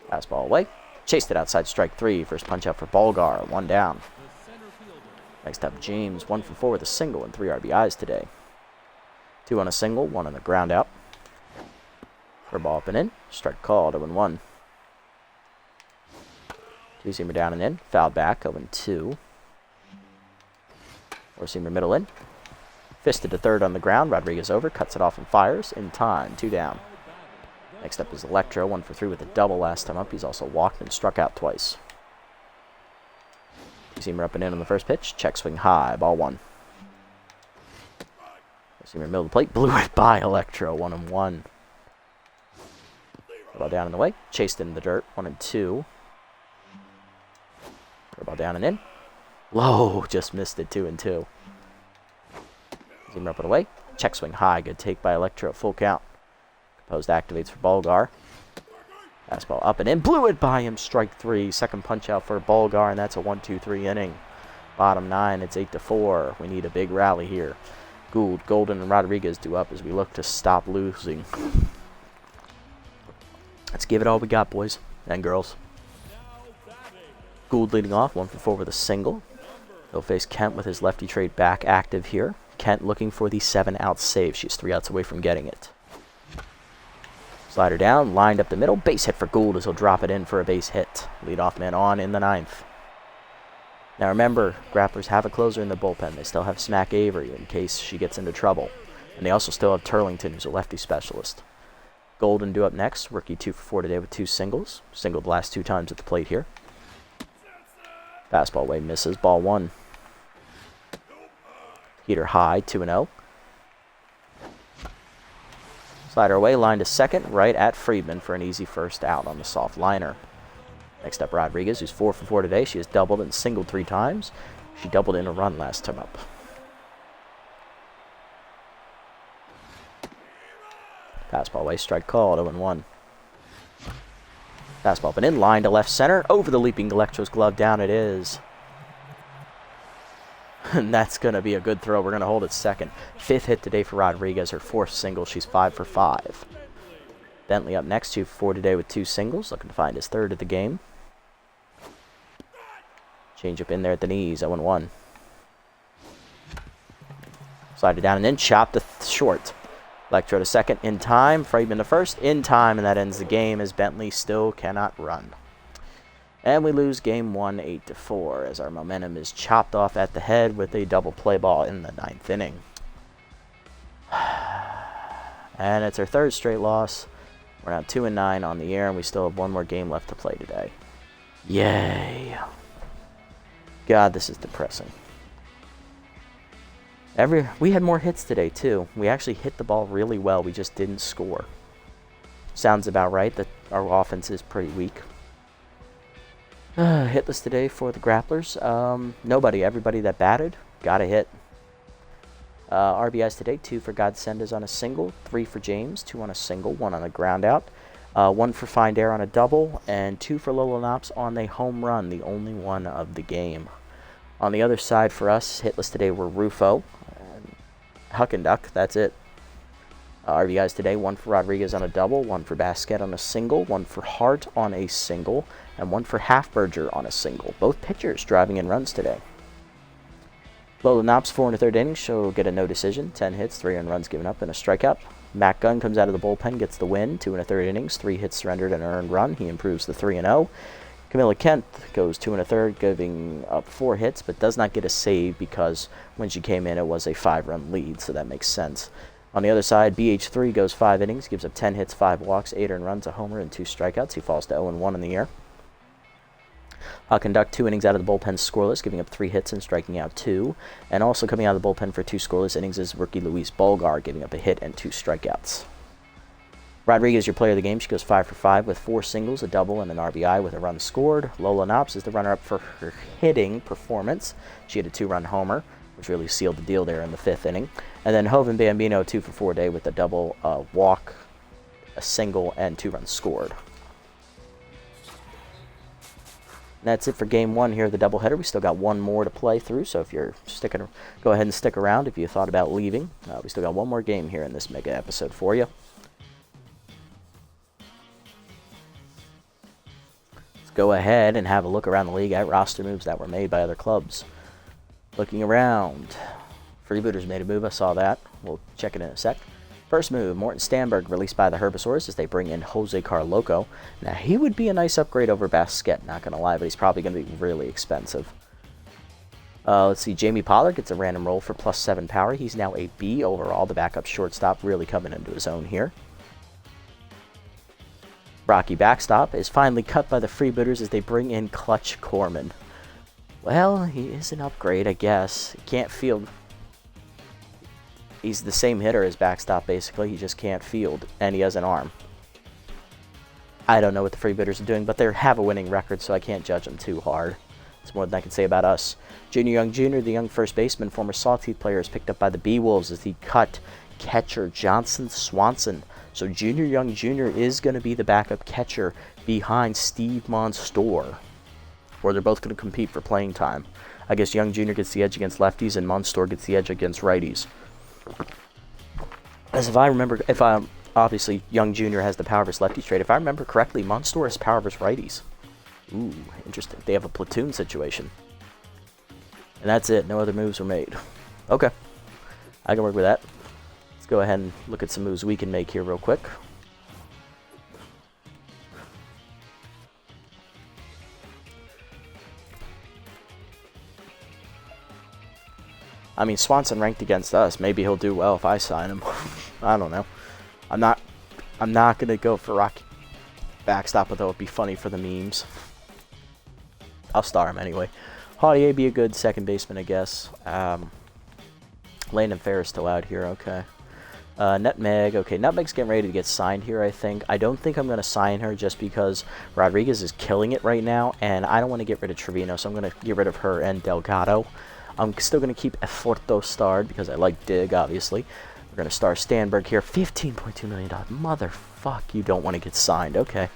Fastball away. Chased it outside, strike 3. First punch out for Ballgar, 1 down. Next up, James, 1 for 4 with a single and 3 RBIs today. 2 on a single, 1 on the ground out. Curveball up and in. Strike called, 0-1. Two-seamer down and in. Fouled back, 0-2. Four-seamer middle in. Fisted to third on the ground. Rodriguez over. Cuts it off and fires. In time, 2 down. Next up is Electro, 1 for 3 with a double last time up. He's also walked and struck out twice. Two-seamer up and in on the first pitch. Check swing high. Ball 1. Four-seamer middle of the plate. Blew it by Electro, 1-1. Ball down in the way. Chased in the dirt. 1-2. Ball down and in. Low. Just missed it. 2-2. Zoomer up and away. Check swing high. Good take by Electro. Full count. Composed activates for Ballgar. Fastball up and in. Blew it by him. Strike 3. Second punch out for Ballgar, and that's a 1-2-3 inning. Bottom 9. It's 8-4. We need a big rally here. Gould, Golden, and Rodriguez due up as we look to stop losing. Let's give it all we got, boys and girls. Gould leading off, 1 for 4 with a single. He'll face Kent with his lefty trade back active here. Kent looking for the 7-out save. She's 3 outs away from getting it. Slider down, lined up the middle. Base hit for Gould as he'll drop it in for a base hit. Leadoff man on in the 9th. Now remember, Grapplers have a closer in the bullpen. They still have Smack Avery in case she gets into trouble. And they also still have Turlington, who's a lefty specialist. Golden due up next. Rookie 2 for 4 today with 2 singles. Singled the last 2 times at the plate here. Fastball away, misses. Ball 1. Heater high, 2-0. Slider away, line to second, right at Friedman for an easy first out on the soft liner. Next up, Rodriguez, who's 4 for 4 today. She has doubled and singled 3 times. She doubled in a run last time up. Fastball away, strike called, 0-1. Fastball up and in, line to left center, over the leaping Electro's glove, down it is. And that's going to be a good throw. We're going to hold it second. 5th hit today for Rodriguez, her 4th single. She's 5 for 5. Bentley up next, 2 for 4 today with 2 singles, looking to find his third of the game. Change up in there at the knees, 0-1. Slide it down and then chop to short. Electro to second in time, Friedman to first in time, and that ends the game as Bentley still cannot run. And we lose game 1, 8-4, as our momentum is chopped off at the head with a double play ball in the 9th inning. And it's our third straight loss. We're now 2-9 on the air, and we still have one more game left to play today. Yay. God, this is depressing. We had more hits today, too. We actually hit the ball really well. We just didn't score. Sounds about right that our offense is pretty weak. Hitless today for the Grapplers. Nobody. Everybody that batted got a hit. RBIs today, 2 for Godsendas on a single, 3 for James, 2 on a single, 1 on a ground out, 1 for Find Air on a double, and 2 for Lola Knops on a home run, the only one of the game. On the other side for us, hitless today were Rufo, Huck and Duck, that's it. RBIs today, 1 for Rodriguez on a double, 1 for Basquet on a single, 1 for Hart on a single, and 1 for Halfberger on a single. Both pitchers driving in runs today. Lola Knops, 4 1/3 innings, she'll get a no decision, 10 hits, 3 earned runs given up, and a strikeout. Matt Gunn comes out of the bullpen, gets the win, 2 1/3 innings, 3 hits surrendered, and an earned run. He improves to 3-0. Camilla Kent goes 2 1/3, giving up 4 hits, but does not get a save because when she came in, it was a 5-run lead, so that makes sense. On the other side, BH3 goes 5 innings, gives up 10 hits, 5 walks, 8 earned runs, a homer, and 2 strikeouts. He falls to 0-1 in the year. Huck and Duck, 2 innings out of the bullpen scoreless, giving up 3 hits and striking out 2. And also coming out of the bullpen for 2 scoreless innings is rookie Luis Bulgar, giving up a hit and 2 strikeouts. Rodriguez, your player of the game. She goes 5 for 5 with 4 singles, a double, and an RBI with a run scored. Lola Knops is the runner-up for her hitting performance. She had a 2-run homer, which really sealed the deal there in the 5th inning. And then Hovind Bambino, 2 for 4 day with a double, walk, a single, and 2 runs scored. And that's it for game 1 here of the doubleheader. We still got one more to play through, so if you're sticking, go ahead and stick around if you thought about leaving. We still got one more game here in this mega episode for you. Let's go ahead and have a look around the league at roster moves that were made by other clubs. Looking around, Freebooters made a move. I saw that. We'll check it in a sec. First move, Morton Stanberg released by the Herbisaurs as they bring in Jose Carloco. Now, he would be a nice upgrade over Basquet, not going to lie, but he's probably going to be really expensive. Let's see, Jamie Pollard gets a random roll for +7 power. He's now a B overall. The backup shortstop really coming into his own here. Rocky Backstop is finally cut by the Freebooters as they bring in Clutch Corman. Well, he is an upgrade, I guess. He can't field. He's the same hitter as Backstop, basically. He just can't field, and he has an arm. I don't know what the Freebooters are doing, but they have a winning record, so I can't judge them too hard. That's more than I can say about us. Junior Young Jr., the young first baseman, former Sawtooth player, is picked up by the B-Wolves as he cut catcher Johnson Swanson. So Junior Young Jr. is going to be the backup catcher behind Steve Monstour, where they're both going to compete for playing time. I guess Young Jr. gets the edge against lefties, and Monstour gets the edge against righties. As if I remember, obviously Young Jr. has the power versus lefties trait. If I remember correctly, Monstour has power versus righties. Ooh, interesting. They have a platoon situation. And that's it. No other moves were made. Okay. I can work with that. Let's go ahead and look at some moves we can make here real quick. I mean, Swanson ranked against us. Maybe he'll do well if I sign him. I don't know. I'm not gonna go for Rocky Backstop, although it'd be funny for the memes. I'll star him anyway. Haudier be a good second baseman, I guess. Landon Ferris still out here. Okay. Nutmeg. Okay, Nutmeg's getting ready to get signed here, I think. I don't think I'm going to sign her just because Rodriguez is killing it right now, and I don't want to get rid of Trevino, so I'm going to get rid of her and Delgado. I'm still going to keep Eforto starred because I like Dig, obviously. We're going to star Stanberg here. $15.2 million. Motherfuck, you don't want to get signed. Okay.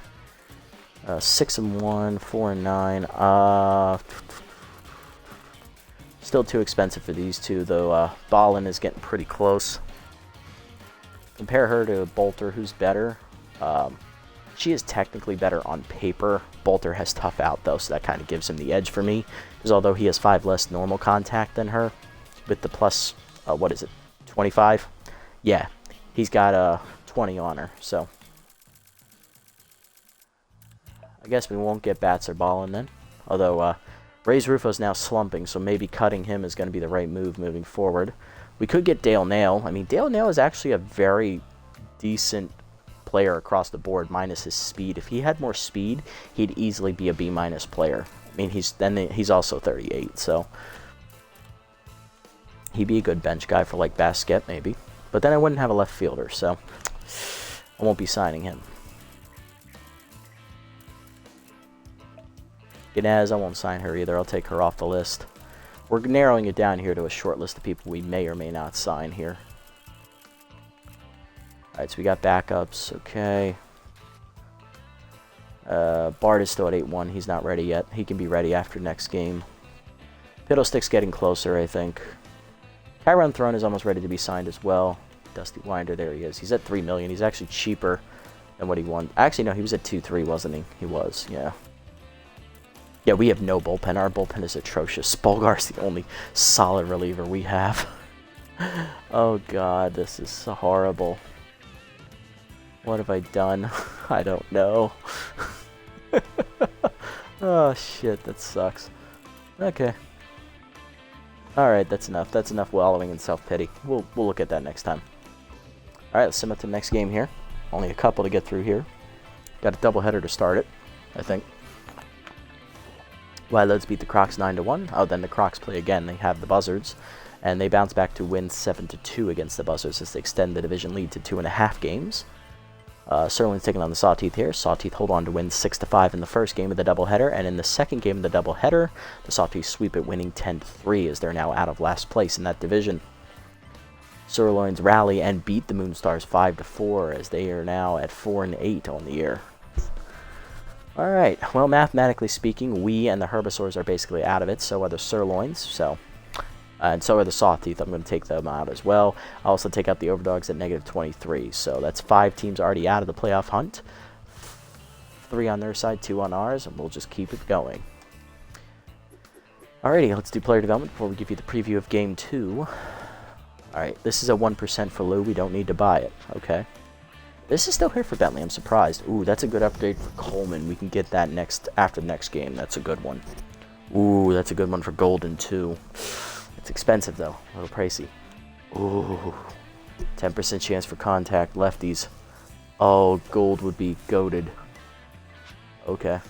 6-1, 4-9. Still too expensive for these two, though. Ballin is getting pretty close. Compare her to Bolter, who's better. She is technically better on paper. Bolter has tough out, though, so that kind of gives him the edge for me. Because although he has 5 less normal contact than her, with the plus, 25? Yeah, he's got 20 on her, so. I guess we won't get Bats or Ballin then. Although, Ray's Rufo's now slumping, so maybe cutting him is going to be the right move moving forward. We could get Dale Nail. I mean, Dale Nail is actually a very decent player across the board, minus his speed. If he had more speed, he'd easily be a B- player. I mean, he's also 38, so he'd be a good bench guy for like Basket maybe. But then I wouldn't have a left fielder, so I won't be signing him. Ginez, I won't sign her either. I'll take her off the list. We're narrowing it down here to a short list of people we may or may not sign here. Alright, so we got backups. Okay. Bart is still at 8-1. He's not ready yet. He can be ready after next game. Fiddlestick's getting closer, I think. Chiron Throne is almost ready to be signed as well. Dusty Winder, there he is. He's at $3 million. He's actually cheaper than what he won. Actually, no, he was at 2-3, wasn't he? He was, yeah. Yeah, we have no bullpen. Our bullpen is atrocious. Spolgar's the only solid reliever we have. Oh, God, this is horrible. What have I done? I don't know. Oh, shit, that sucks. Okay. Alright, that's enough. That's enough wallowing in self-pity. We'll look at that next time. Alright, let's sim up to the next game here. Only a couple to get through here. Got a doubleheader to start it, I think. Wildloads beat the Crocs 9-1. Oh, then the Crocs play again. They have the Buzzards. And they bounce back to win 7-2 against the Buzzards as they extend the division lead to 2.5 games. Sirloin's taking on the Sawteeth here. Sawteeth hold on to win 6-5 in the first game of the doubleheader, and in the second game of the doubleheader, the Sawteeth sweep it, winning 10-3 as they're now out of last place in that division. Sirloins rally and beat the Moonstars 5-4 as they are now at 4-8 on the year. All right. Well, mathematically speaking, we and the Herbivores are basically out of it. So are the Sirloins. And so are the Sawteeth. I'm going to take them out as well. I'll also take out the Overdogs at -23. So that's 5 teams already out of the playoff hunt. 3 on their side, 2 on ours, and we'll just keep it going. Alrighty, let's do player development before we give you the preview of Game 2. Alright, this is a 1% for Lou. We don't need to buy it. Okay. This is still here for Bentley. I'm surprised. Ooh, that's a good upgrade for Coleman. We can get that after the next game. That's a good one. Ooh, that's a good one for Golden, too. It's expensive, though. A little pricey. Ooh. 10% chance for contact. Lefties. Oh, gold would be goated. Okay.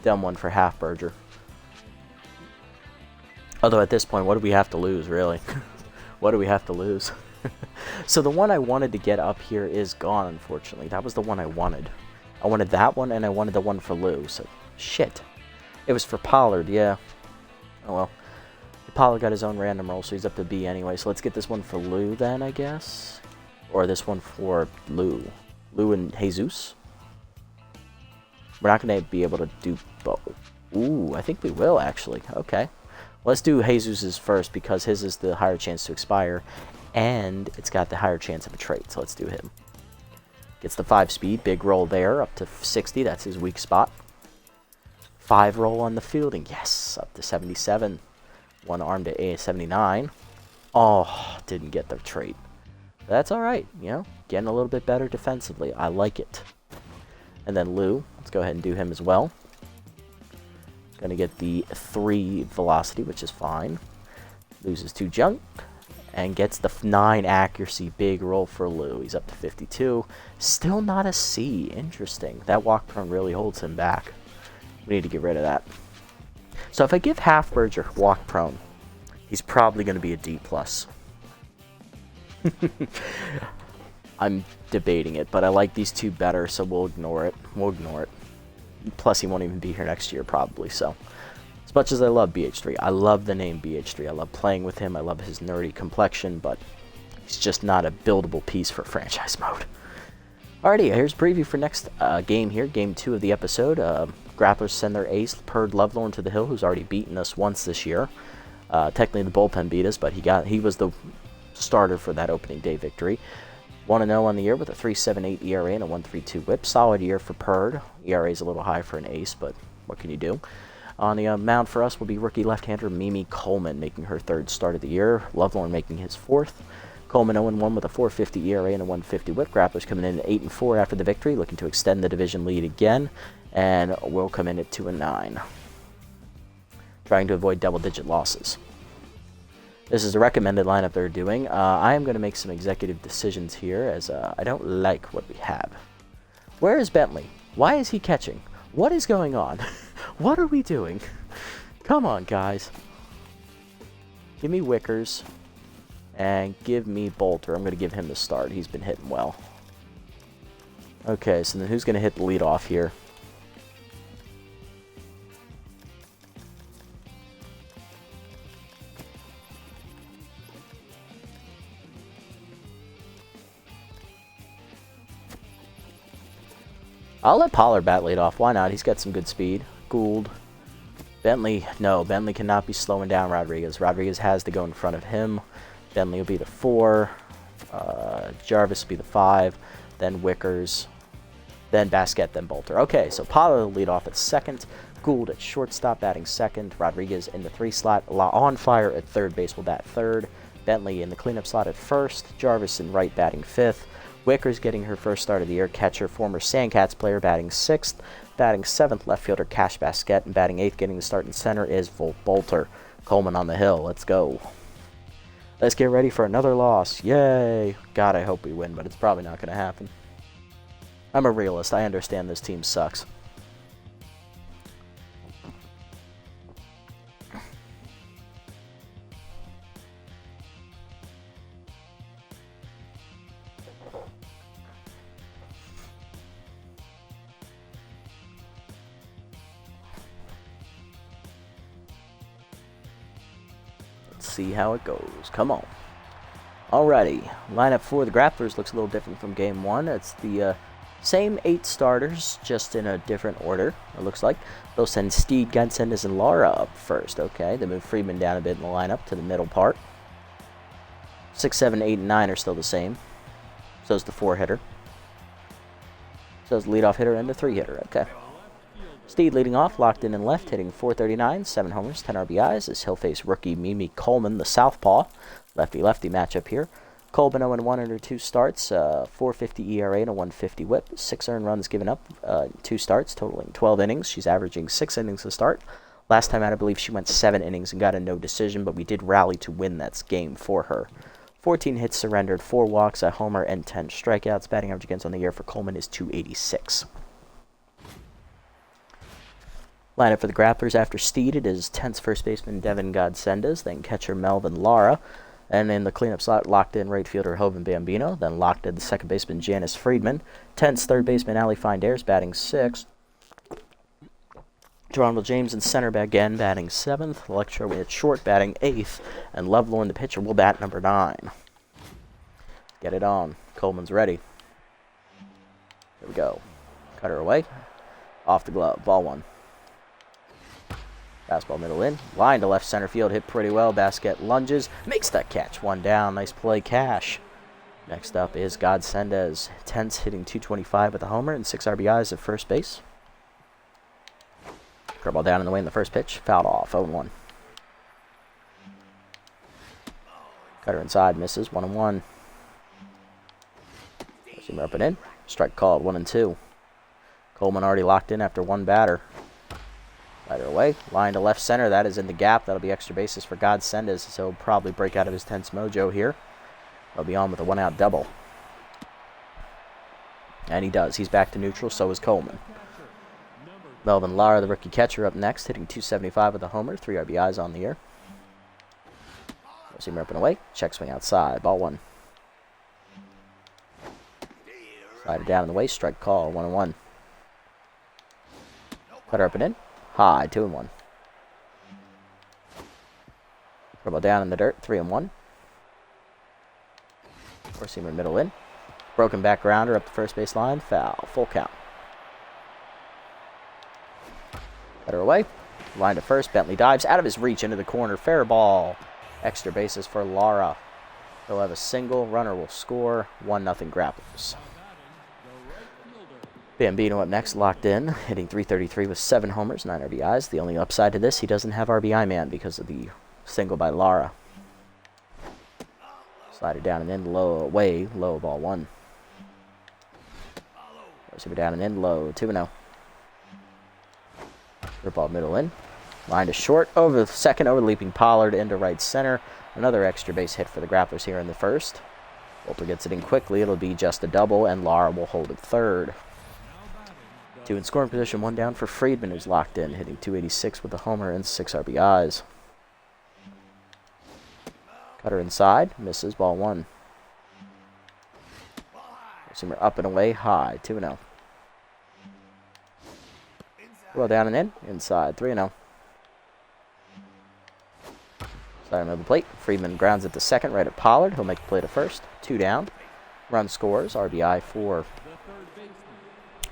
Dumb one for Half-Burger. Although at this point, what do we have to lose, really? What do we have to lose? So the one I wanted to get up here is gone, unfortunately. That was the one I wanted. I wanted that one, and I wanted the one for Lou. So, shit. It was for Pollard, yeah. Oh, well. Pollard got his own random roll, so he's up to B anyway. So let's get this one for Lou then, I guess. Or this one for Lou. Lou and Jesus. We're not going to be able to do both. Ooh, I think we will, actually. Okay. Let's do Jesus's first, because his is the higher chance to expire. And it's got the higher chance of a trait, so let's do him. Gets the 5 speed, big roll there, up to 60. That's his weak spot. 5 roll on the fielding. Yes, up to 77. 1 arm to A 79. Oh, didn't get the trait. That's alright, you know, getting a little bit better defensively. I like it. And then Lou, let's go ahead and do him as well. Gonna get the 3 velocity, which is fine. Loses 2 junk. And gets the 9 accuracy, big roll for Lou. He's up to 52. Still not a C. Interesting. That walk prone really holds him back. We need to get rid of that. So if I give Half-Burger walk prone, he's probably going to be a D+. I'm debating it, but I like these 2 better, so we'll ignore it. We'll ignore it. Plus, he won't even be here next year, probably, so. As much as I love BH3, I love the name BH3. I love playing with him. I love his nerdy complexion, but he's just not a buildable piece for franchise mode. Alrighty, here's a preview for next game here, Game 2 of the episode. Grapplers send their ace, Purd Lovelorn to the hill, who's already beaten us once this year. Technically, the bullpen beat us, but he was the starter for that opening day victory. 1-0 on the year with a 3.78 ERA and a 1.32 WHIP. Solid year for Purd. ERA is a little high for an ace, but what can you do? On the mound for us will be rookie left-hander Mimi Coleman, making her third start of the year. Lovelorn making his fourth. Coleman 0-1 with a 4.50 ERA and a 1.50 WHIP. Grapplers coming in at 8-4 after the victory, looking to extend the division lead again, and will come in at 2-9, trying to avoid double-digit losses. This is a recommended lineup they're doing. I am going to make some executive decisions here, as I don't like what we have. Where is Bentley? Why is he catching? What is going on? What are we doing? Come on, guys. Give me Wickers. And give me Bolter. I'm going to give him the start. He's been hitting well. Okay, so then who's going to hit the lead off here? I'll let Pollard bat lead off. Why not? He's got some good speed. Gould. Bentley. No, Bentley cannot be slowing down Rodriguez. Rodriguez has to go in front of him. Bentley will be the 4. Jarvis will be the 5. Then Wickers. Then Basquet. Then Bolter. Okay, so Pollard will lead off at second. Gould at shortstop batting second. Rodriguez in the 3 slot. On fire at third base will bat third. Bentley in the cleanup slot at first. Jarvis in right batting fifth. Wickers getting her first start of the year. Catcher, former Sandcats player, batting 6th. Batting 7th, left fielder Cash Basquet. And batting 8th, getting the start in center, is Volt Bolter. Coleman on the hill. Let's go. Let's get ready for another loss. Yay. God, I hope we win, but it's probably not going to happen. I'm a realist. I understand this team sucks. See how it goes. Come on. Alrighty. Lineup for the Grapplers looks a little different from game 1. It's the same 8 starters, just in a different order, it looks like. They'll send Steed, Godsendis, and Lara up first. Okay, they move Friedman down a bit in the lineup to the middle part. 6, 7, 8, and 9 are still the same. So's the 4-hitter. So's the leadoff hitter and the 3-hitter. Okay. Steed leading off, locked in and left, hitting .439, 7 homers, 10 RBIs, as he'll face rookie Mimi Coleman, the southpaw. Lefty-lefty matchup here. Coleman 0-1 in her 2 starts, 4.50 ERA and a 1.50 WHIP. 6 earned runs given up, 2 starts, totaling 12 innings. She's averaging 6 innings to start. Last time out, I believe she went 7 innings and got a no decision, but we did rally to win that game for her. 14 hits surrendered, 4 walks, a homer, and 10 strikeouts. Batting average against on the year for Coleman is .286. Lineup for the Grapplers after Steed, it is 10th first baseman Devin Godsendas, then catcher Melvin Lara, and in the cleanup slot, locked in right fielder Hovan Bambino, then locked in the second baseman Janice Friedman, 10th third baseman Ali Findares batting 6th, Geronimo James in center again batting 7th, Electro at short batting 8th, and Lovelorn the pitcher will bat number 9. Get it on. Coleman's ready. Here we go. Cutter away. Off the glove. Ball 1. Fastball middle in. Line to left center field. Hit pretty well. Basquet lunges. Makes that catch. 1 down. Nice play, Cash. Next up is Godsendas. 10th hitting .225 with a homer and 6 RBIs at first base. Curveball down in the way in the first pitch. Fouled off. 0-1. Cutter inside. Misses. 1-1. Seamer up and in. Strike called. 1-2. Coleman already locked in after 1 batter. Rider away. Line to left center. That is in the gap. That'll be extra bases for Godsendas, so he'll probably break out of his tense mojo here. He'll be on with a 1-out double. And he does. He's back to neutral. So is Coleman. Melvin Lara, the rookie catcher, up next, hitting .275 with a homer. 3 RBIs on the year. Seamer up and away. Check swing outside. Ball 1. Slider down in the way. Strike call. 1-1. Cutter up and in. High, 2-1. Curveball down in the dirt, 3-1. Four-seamer middle in. Broken back grounder up the first base line, foul, full count. Cutter away, line to first, Bentley dives out of his reach into the corner, fair ball. Extra bases for Lara. He'll have a single. Runner will score. 1-0 Grapplers. Bambino up next, locked in, hitting .333 with 7 homers, 9 RBIs. The only upside to this, he doesn't have RBI man because of the single by Lara. Slide it down and in, low, away, low, ball 1. Receiver down and in, low, 2-0. Rip ball middle in. Line to short, over the second, over leaping Pollard into right center. Another extra base hit for the Grapplers here in the first. Wolper gets it in quickly. It'll be just a double, and Lara will hold it third. 2 in scoring position, 1 down for Friedman, who's locked in, hitting .286 with a homer and 6 RBIs. Cutter inside, misses, ball 1. Receiver up and away, high, 2-0. Well down and in, inside, 3-0. Side of the plate, Friedman grounds it to second, right at Pollard. He'll make the play to first, 2 down. Run scores, RBI for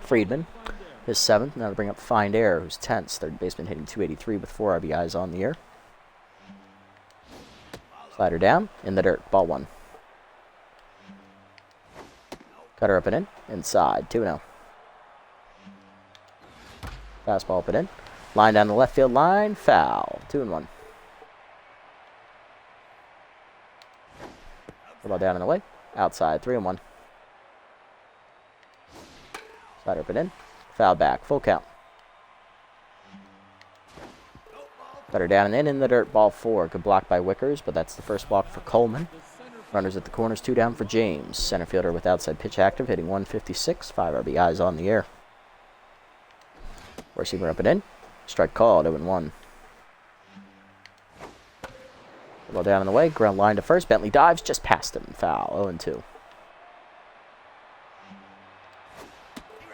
Friedman. His 7th, now to bring up Find Air, who's 10th. Third baseman hitting .283 with 4 RBIs on the year. Slider down, in the dirt, ball 1. Cutter up and in, inside, 2-0. Fastball up and in. Line down the left field line, foul, 2-1. Ball down and away, outside, 3-1. Slider up and in. Foul back, full count. Cutter down and in the dirt, ball 4. Good block by Wickers, but that's the first walk for Coleman. Runners at the corners, 2 down for James. Center fielder with outside pitch active, hitting .156, 5 RBIs on the air. Receiver up and in. Strike called, 0-1. Ball down and away, ground line to first. Bentley dives, just past him, foul, 0-2.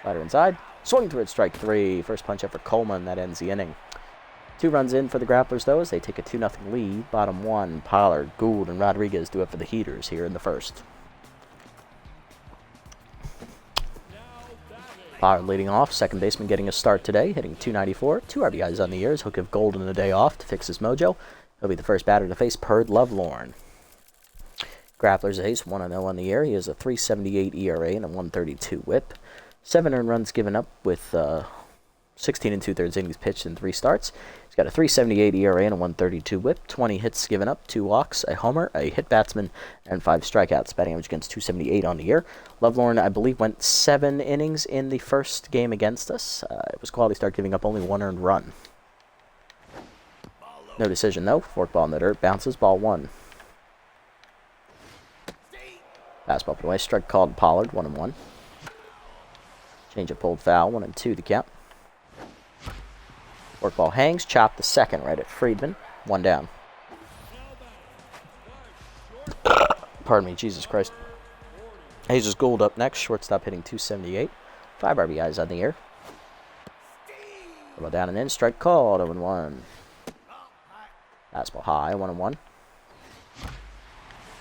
Slider inside. Swing towards strike 3. First punch up for Coleman. That ends the inning. 2 runs in for the Grapplers, though, as they take a 2-0 lead. Bottom 1, Pollard, Gould, and Rodriguez do it for the Heaters here in the first. Pollard leading off. Second baseman getting a start today, hitting .294. 2 RBIs on the years. He'll give Golden a day off to fix his mojo. He'll be the first batter to face Perd Lovelorn. Grapplers ace, 1-0 on the year. He has a .378 ERA and a .132 whip. 7 earned runs given up with 16 2/3 innings pitched in 3 starts. He's got a .378 ERA and a .132 whip. 20 hits given up, 2 walks, a homer, a hit batsman, and 5 strikeouts. Batting average against .278 on the year. Lovelorn, I believe, went 7 innings in the first game against us. It was quality start, giving up only 1 earned run. No decision, though. Fork ball in the dirt, bounces, ball 1. Fastball up and away, strike called Pollard, 1-1. Change up pulled foul, 1-2 the count. Fork ball hangs, chopped the second right at Friedman, 1 down. Pardon me, Jesus Christ. Jesus Gould up next, shortstop hitting .278. 5 RBIs on the year. Ball down and in, strike called, 0-1. Fastball high, 1-1.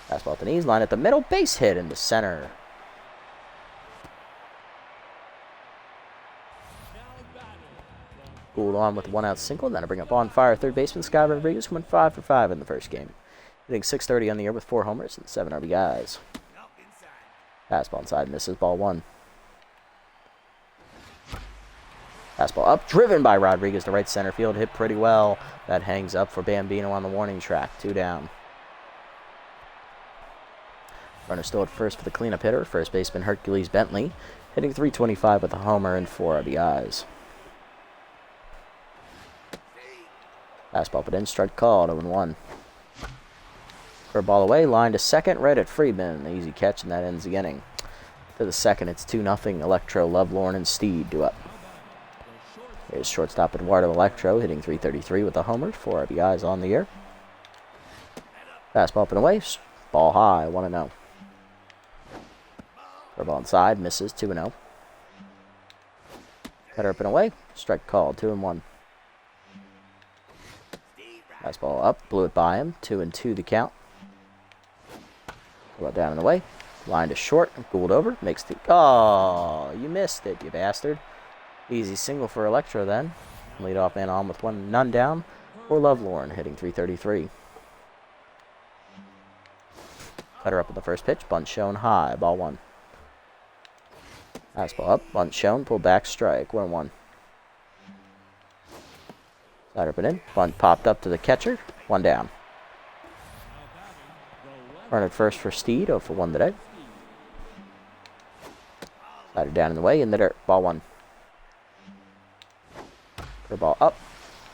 Fastball at the knees, line at the middle, base hit into center. Gould on with a 1-out single, and then I bring up on fire third baseman Scott Rodriguez, who went 5 for 5 in the first game. Hitting .630 on the year with 4 homers and 7 RBIs. Fastball inside, misses, ball 1. Fastball up, driven by Rodriguez to right center field, hit pretty well. That hangs up for Bambino on the warning track, 2 down. Runner still at first for the cleanup hitter, first baseman Hercules Bentley, hitting .325 with a homer and 4 RBIs. Fastball put in, strike called, 0-1. Curveball away, line to second, right at Friedman. Easy catch, and that ends the inning. To the second, it's 2-0. Electro, Lovelorn, and Steed do up. Here's shortstop Eduardo Electro, hitting .333 with a homer, 4 RBIs on the year. Fastball up and away, ball high, 1-0. Curveball inside, misses, 2-0. Cutter up and away, strike called, 2-1. Fastball up, blew it by him, 2-2 the count. Well down and away, line to short, Gould over, makes the, oh, you missed it, you bastard. Easy single for Electro then. Leadoff man on with none down for Lovelorn, hitting .333. Cutter up with the first pitch. Bunt shown high. Ball 1. Fastball up. Bunt shown. Pull back. Strike. 1-1. Slider up and in. Bunt popped up to the catcher. 1 down. Run at first for Steed. 0 for 1 today. Slider down in the way. In the dirt. Ball 1. Ball up.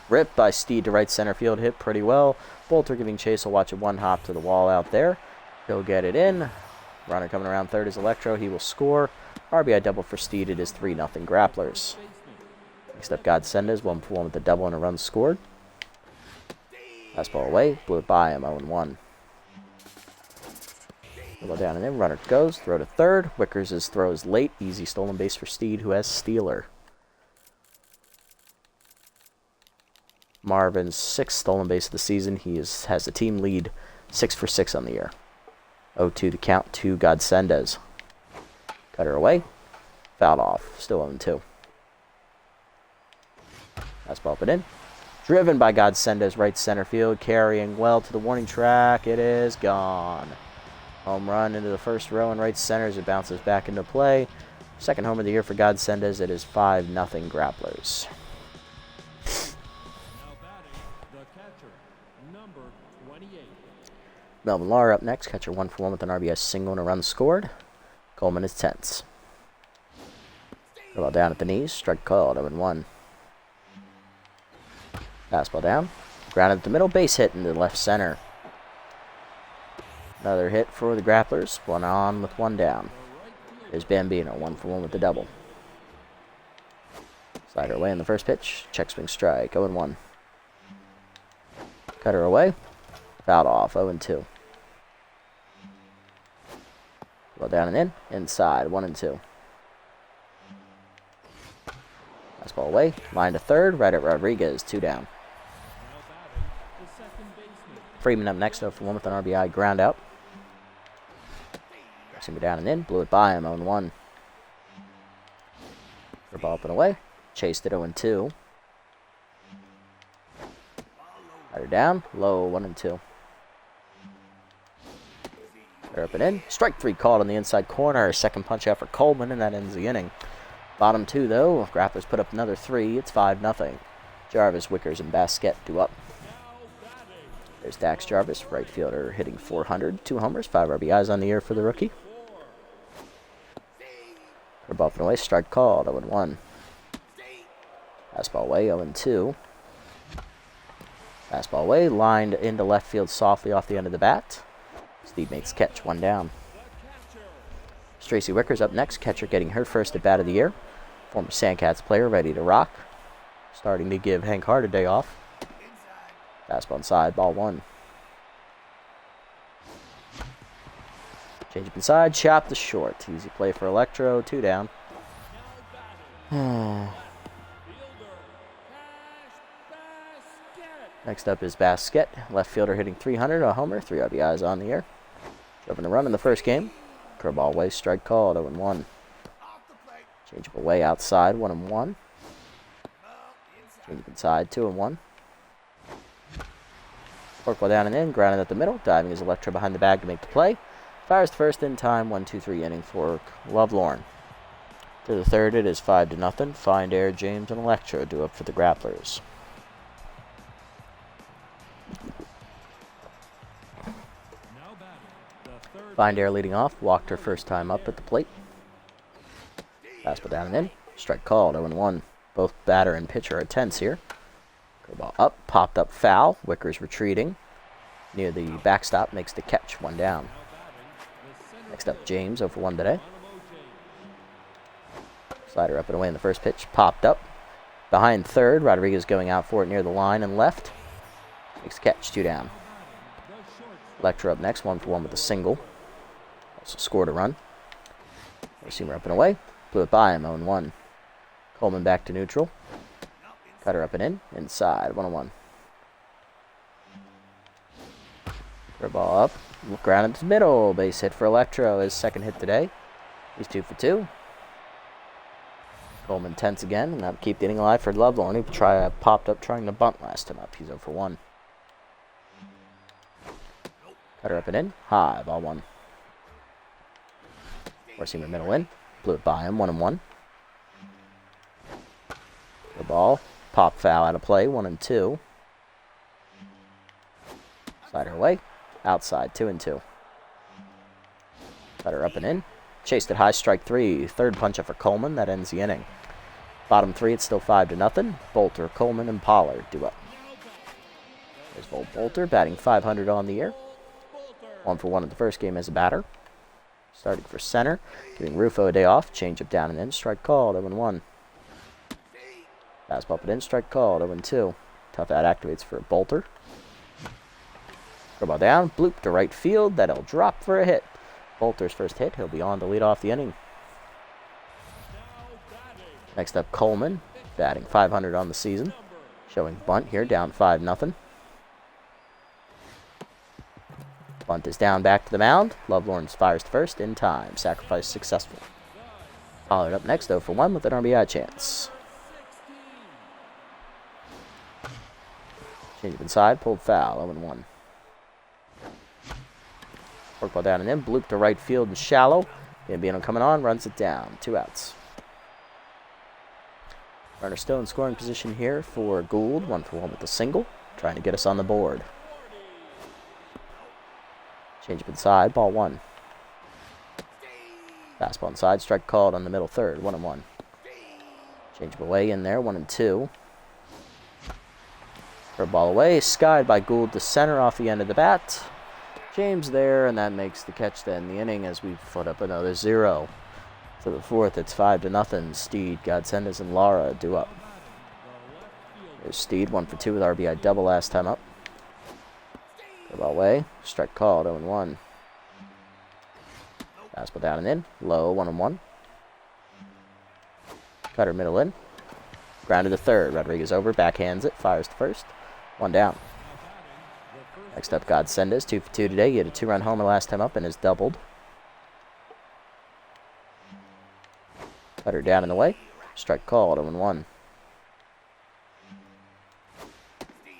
Ripped by Steed to right center field. Hit pretty well. Bolter giving chase. Will watch it 1 hop to the wall out there. He'll get it in. Runner coming around third is Electro. He will score. RBI double for Steed. It is 3-0 Grapplers. Next up, Godsendez. 1 for 1 with the double and a run scored. Fastball away. Blew it by him. 0-1. Ball down and in. Runner goes. Throw to third. Wickers' throw is late. Easy stolen base for Steed, who has Stealer. Marvin's 6th stolen base of the season. He has the team lead 6 for 6 on the year. 0-2 the count to Godsendez. Cutter away. Fouled off. Still 0-2. Fastball up and in. Driven by Godsendez, right center field. Carrying well to the warning track. It is gone. Home run into the first row in right center as it bounces back into play. Second home of the year for Godsendez. It is 5-0 Grapplers. Melvin Lahr up next. Catcher 1 for 1 with an RBI single and a run scored. Coleman is tense. Ball down at the knees. Strike called. 0-1. Fastball down. Grounded at the middle. Base hit into left center. Another hit for the Grapplers. 1 on with 1 down. There's Bambino. 1 for 1 with the double. Slider away in the first pitch. Check swing strike. 0-1. Cutter away. Fouled off. 0-2. Well down and in. Inside. 1-2. Fastball away. Line to third. Right at Rodriguez. 2 down. Freeman up next. 0 for 1 with an RBI ground out. Him down and in. Blew it by him. 0-1. Ball up and away. Chased it. 0-2. Rider down. Low. 1-2. They're up and in. Strike 3 called on the inside corner. Second punch out for Coleman, and that ends the inning. Bottom 2, though. Grapplers put up another 3. It's 5-0. Jarvis, Wickers, and Basquette do up. There's Dax Jarvis, right fielder, hitting 400. 2 homers, 5 RBIs on the year for the rookie. They're ball up and away. Strike called. 0-1. Fastball away. 0-2. Fastball away. Lined into left field softly off the end of the bat. Steve makes catch. 1 down. Tracy Wickers up next. Catcher getting her first at bat of the year. Former Sandcats player ready to rock. Starting to give Hank Hart a day off. Fastball inside. Ball 1. Change up inside. Chop to short. Easy play for Electro. 2 down. Next up is Basquette. Left fielder hitting 300. A homer. 3 RBIs on the year. Jumping a run in the first game. Curveball away, strike called. 0-1. Change up away outside. 1-1. Change up inside. 2-1. Forkball down and in. Grounded at the middle. Diving is Electro behind the bag to make the play. Fires first in time. 1-2-3 inning for Lovelorn. To the third, it is 5-0. Find Air, James, and Electro do up for the Grapplers. Find Air leading off. Walked her first time up at the plate. Fastball down and in. Strike called. 0-1. Both batter and pitcher are tense here. Curveball up. Popped up foul. Wickers retreating. Near the backstop. Makes the catch. 1 down. Next up, James. 0 for 1 today. Slider up and away in the first pitch. Popped up. Behind third. Rodriguez going out for it near the line and left. Makes the catch. 2 down. Electro up next. 1 for 1 with a single. Also scored a run. Receiver up and away. Blew it by him. 0-1. Coleman back to neutral. Cutter up and in. Inside. 1-1. Ball up. Grounded to the middle. Base hit for Electro. His second hit today. He's 2 for 2. Coleman tense again. And that'll keep the inning alive for Lovelorn. He popped up trying to bunt last time up. He's 0 for 1. Cutter up and in. High. Ball 1. Four-seamer middle in. Blew it by him, 1-1. The ball. Pop foul out of play, 1-2. Slider away. Outside, 2-2. Cutter up and in. Chased it high, strike 3. Third punch up for Coleman. That ends the inning. Bottom 3, it's still 5-0. Bolter, Coleman, and Pollard do up. There's Volt Bolter, batting .500 on the year. 1-for-1 in the first game as a batter. Starting for center. Giving Rufo a day off. Change up down and in. Strike called, 0-1. Fastball put in. Strike called, 0-2. Tough out activates for Bolter. Throw ball down. Bloop to right field. That'll drop for a hit. Bolter's first hit. He'll be on to lead off the inning. Next up, Coleman, batting .500 on the season. Showing bunt here, down 5-0. Bunt is down back to the mound. Lovelorn fires to first in time. Sacrifice successful. Pollard up next, 0-for-1 with an RBI chance. Change up inside, pulled foul, 0-1. Work ball down and in, bloop to right field and shallow. Gambino coming on, runs it down. 2 outs. Runner still in scoring position here for Gould. 1-for-1 with a single. Trying to get us on the board. Change up inside. Ball 1. Fastball inside. Strike called on the middle third. 1-1. Change up away in there. 1-2. Third ball away. Skied by Gould to center off the end of the bat. James there, and that makes the catch to end the inning as we foot up another 0. To the fourth, it's 5-0. Steed, Godsendes, and Lara do up. There's Steed, 1-for-2 with RBI double last time up. Go ball away. Strike called, 0-1. Fastball down and in. Low, 1-1. Cutter middle in. Grounded to third. Rodriguez over, backhands it, fires to first. 1 down. Next up, Godsendes, 2-for-2 today. He had a 2-run homer last time up and has doubled. Cutter down in the way. Strike called, 0-1.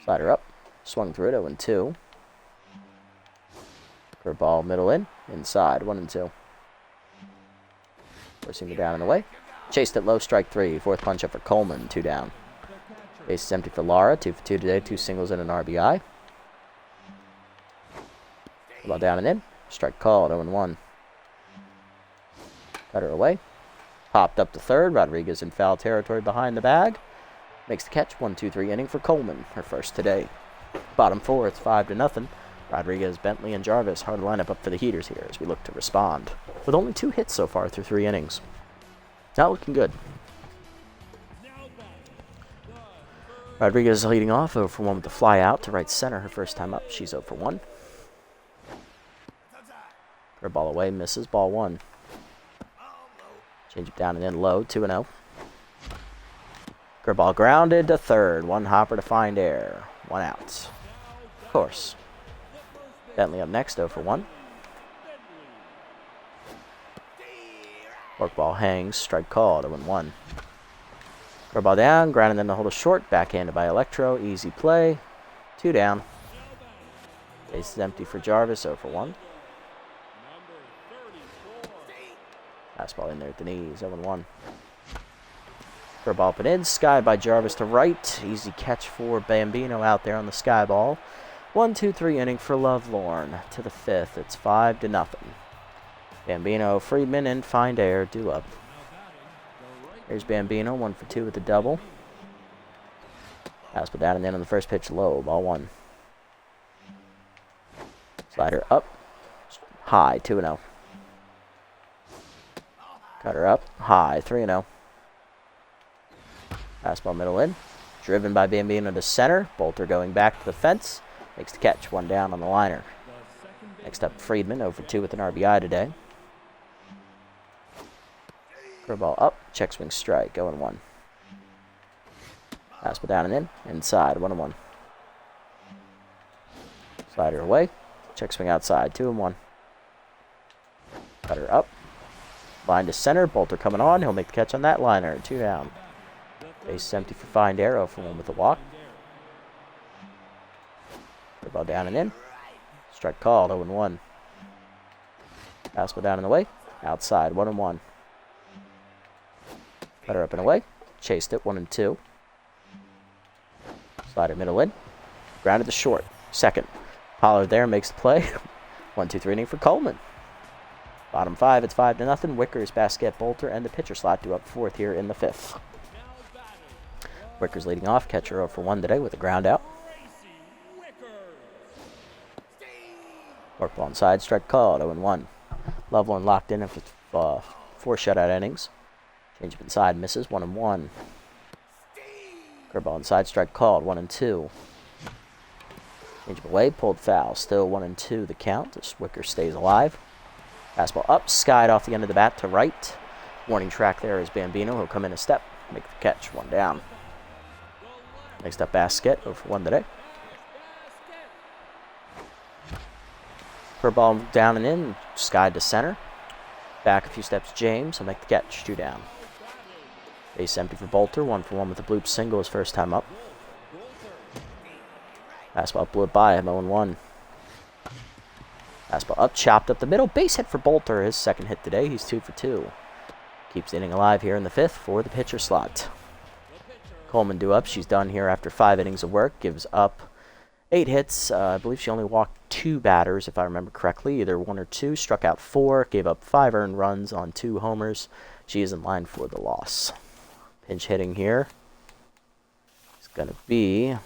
Slider up. Swung through it, 0-2. Curveball middle in. Inside, 1-2. Forcing it down in the way. Chased it low, strike 3. Fourth punch up for Coleman, 2 down. Base is empty for Lara, 2-for-2 today. 2 singles and an RBI. Ball down and in. Strike called, 0-1. Cutter away. Popped up to third. Rodriguez in foul territory behind the bag. Makes the catch. 1-2-3 inning for Coleman. Her first today. Bottom 4, it's 5-0. Rodriguez, Bentley, and Jarvis. Hard lineup up for the Heaters here as we look to respond. With only 2 hits so far through 3 innings. Not looking good. Rodriguez leading off, 0-for-1 with the fly out to right center. Her first time up. She's 0-for-1. Her ball away, misses. Ball 1. Change it down and in low, 2-0. Curveball grounded to third. 1 hopper to find air. 1 out. Of course. Bentley up next, 0-for-1. Forkball hangs, strike called, 0-1. Curveball down, grounded in the hold a short, backhanded by Electro, easy play. 2 down. Base is empty for Jarvis, 0-for-1. Fastball in there at the knees, 0-1. Curveball up and in, sky by Jarvis to right. Easy catch for Bambino out there on the sky ball. 1-2-3 inning for Lovelorn. To the 5th, it's 5-0. Bambino, Friedman, and Find Air do up. Here's Bambino, 1-for-2 with the double. Fastball down and in on the first pitch, low, ball 1. Slider up, high, 2-0. Cutter up, high, 3-0. Fastball middle in. Driven by Bambino to center. Bolter going back to the fence. Makes the catch, 1 down on the liner. Next up, Friedman, 0-for-2 with an RBI today. Curveball up, check swing strike, 0-1. Fastball down and in, inside, 1-1. Slider away, check swing outside, 2-1. Cutter up. Line to center. Bolter coming on. He'll make the catch on that liner. 2 down. Base is empty for Find Arrow for 1 with a walk. Good ball down and in. Strike called. 0-1. Fastball down in the way. Outside, 1-1. Better up and away. Chased it, 1-2. Slider middle in. Grounded to short. Second. Pollard there makes the play. 1-2-3 inning for Coleman. Bottom 5, it's 5-0. Wickers, Basket, Bolter, and the pitcher slot due up fourth here in the 5th. Wickers leading off. Catcher 0 for 1 today with a ground out. Work ball inside. Strike called. 0-1. Loveland locked in for 4 shutout innings. Change up inside. Misses. 1-1. Curveball inside. Strike called. 1-2. Change up away. Pulled foul. Still 1-2 the count. As Wicker stays alive. Fastball up. Skied off the end of the bat to right. Warning track there is Bambino. He'll come in a step. Make the catch. 1 down. Next up, Basket. 0 for 1 today. Curveball down and in. Skied to center. Back a few steps, James. He'll make the catch. 2 down. Base empty for Bolter. 1 for 1 with a bloop single his first time up. Fastball blew it by him. 0-1. Fastball up, chopped up the middle. Base hit for Bolter. His second hit today. He's 2 for 2. Keeps the inning alive here in the 5th for the pitcher slot. Coleman due up. She's done here after 5 innings of work. Gives up 8 hits. I believe she only walked 2 batters, if I remember correctly. Either 1 or 2. Struck out 4. Gave up 5 earned runs on 2 homers. She is in line for the loss. Pinch hitting here. It's going to be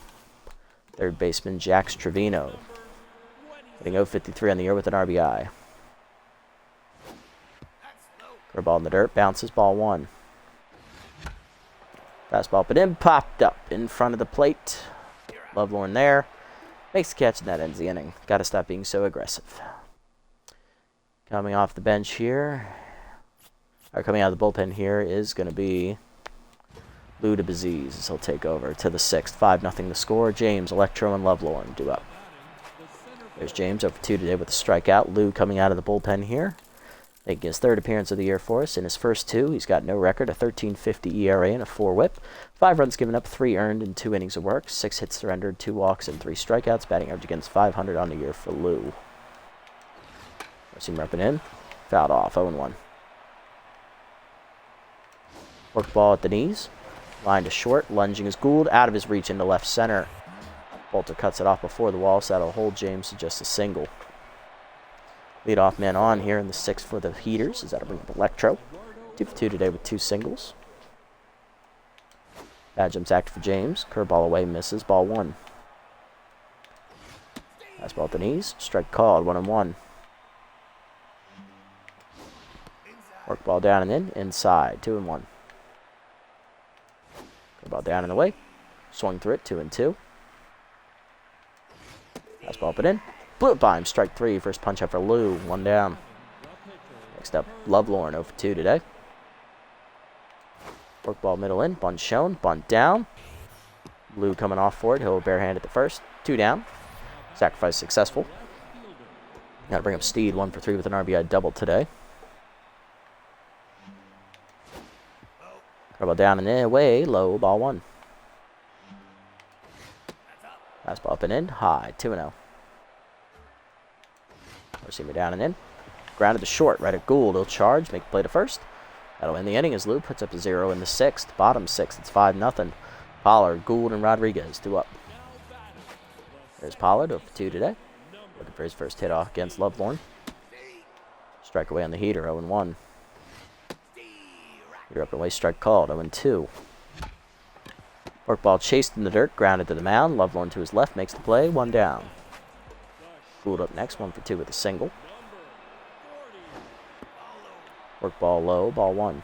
third baseman Jax Trevino. Hitting 0-53 on the year with an RBI. Curveball in the dirt. Bounces. Ball 1. Fastball up and in. Popped up in front of the plate. Lovelorn there. Makes the catch, and that ends the inning. Got to stop being so aggressive. Coming off the bench here, or coming out of the bullpen here, is going to be Lou de Baziz, as he'll take over to the 6th. 5-0 the score. James, Electro, and Lovelorn due up. There's James over 2 today with a strikeout. Lou coming out of the bullpen here. Making his 3rd appearance of the year for us. In his first 2, he's got no record, a 13.50 ERA and a 4 whip. 5 runs given up, 3 earned in 2 innings of work. 6 hits surrendered, 2 walks, and 3 strikeouts. Batting average against 500 on the year for Lou. See him repping in. Fouled off, 0-1. Work ball at the knees. Line to short. Lunging is Gould. Out of his reach into left center. Bolter cuts it off before the wall, so that'll hold James to just a single. Leadoff man on here in the 6th for the Heaters. Is that'll bring up Electro. 2 for 2 today with 2 singles. Bad jumps active for James. Curveball away, misses. Ball 1. Fastball at the knees. Strike called. 1-1. Work ball down and in. Inside. 2-1. Curveball down and away. Swung through it. 2-2. Fastball up and in. Blew it by him. Strike 3. First punch up for Lou. 1 down. Next up, Lovelorn 0 for 2 today. Work ball middle in. Bunt shown. Bunt down. Lou coming off for it. He'll barehand at the first. 2 down. Sacrifice successful. Got to bring up Steed. 1 for 3 with an RBI double today. Curveball down and in. Away. Low. Ball 1. Fastball up and in. High. 2-0. Receiver down and in. Grounded to short. Right at Gould. He'll charge. Make the play to first. That'll end the inning as Lou puts up a 0 in the 6th. Bottom 6th. It's 5-0. Pollard, Gould, and Rodriguez due up. There's Pollard. 0 for 2 today. Looking for his first hit off against Lovelorn. Strike away on the heater. 0-1. Heater up and away. Strike called. 0-2. Work ball chased in the dirt. Grounded to the mound. Lovelorn to his left. Makes the play. 1 down. Gould up next, 1 for 2 with a single. Work ball low, ball 1.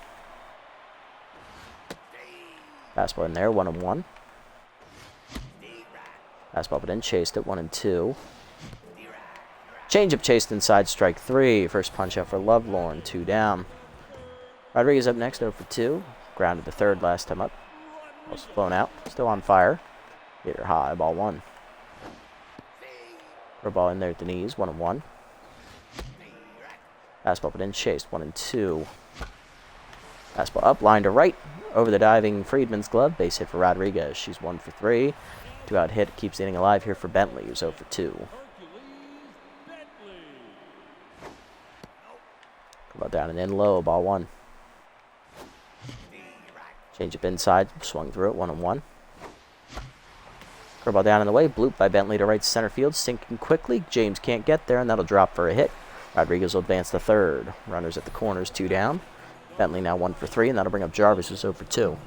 Fastball in there, 1-1. Fastball but in, chased it, 1-2. Changeup chased inside, strike 3. First punch out for Lovelorn, 2 down. Rodriguez up next, 0 for 2. Grounded the 3rd last time up. Was flown out, still on fire. Hitter high, ball 1. Ball in there at the knees, 1-1. Fastball but in, chased, 1-2. Fastball up, line to right, over the diving Friedman's glove. Base hit for Rodriguez. She's 1 for 3. 2-out hit, keeps the inning alive here for Bentley, who's 0 for 2. About down and in low, ball 1. Change up inside, swung through it, 1-1. Curveball down in the way, bloop by Bentley to right center field, sinking quickly. James can't get there, and that'll drop for a hit. Rodriguez will advance to third. Runners at the corners, 2 down. Bentley now 1 for 3, and that'll bring up Jarvis, who's 0 for 2.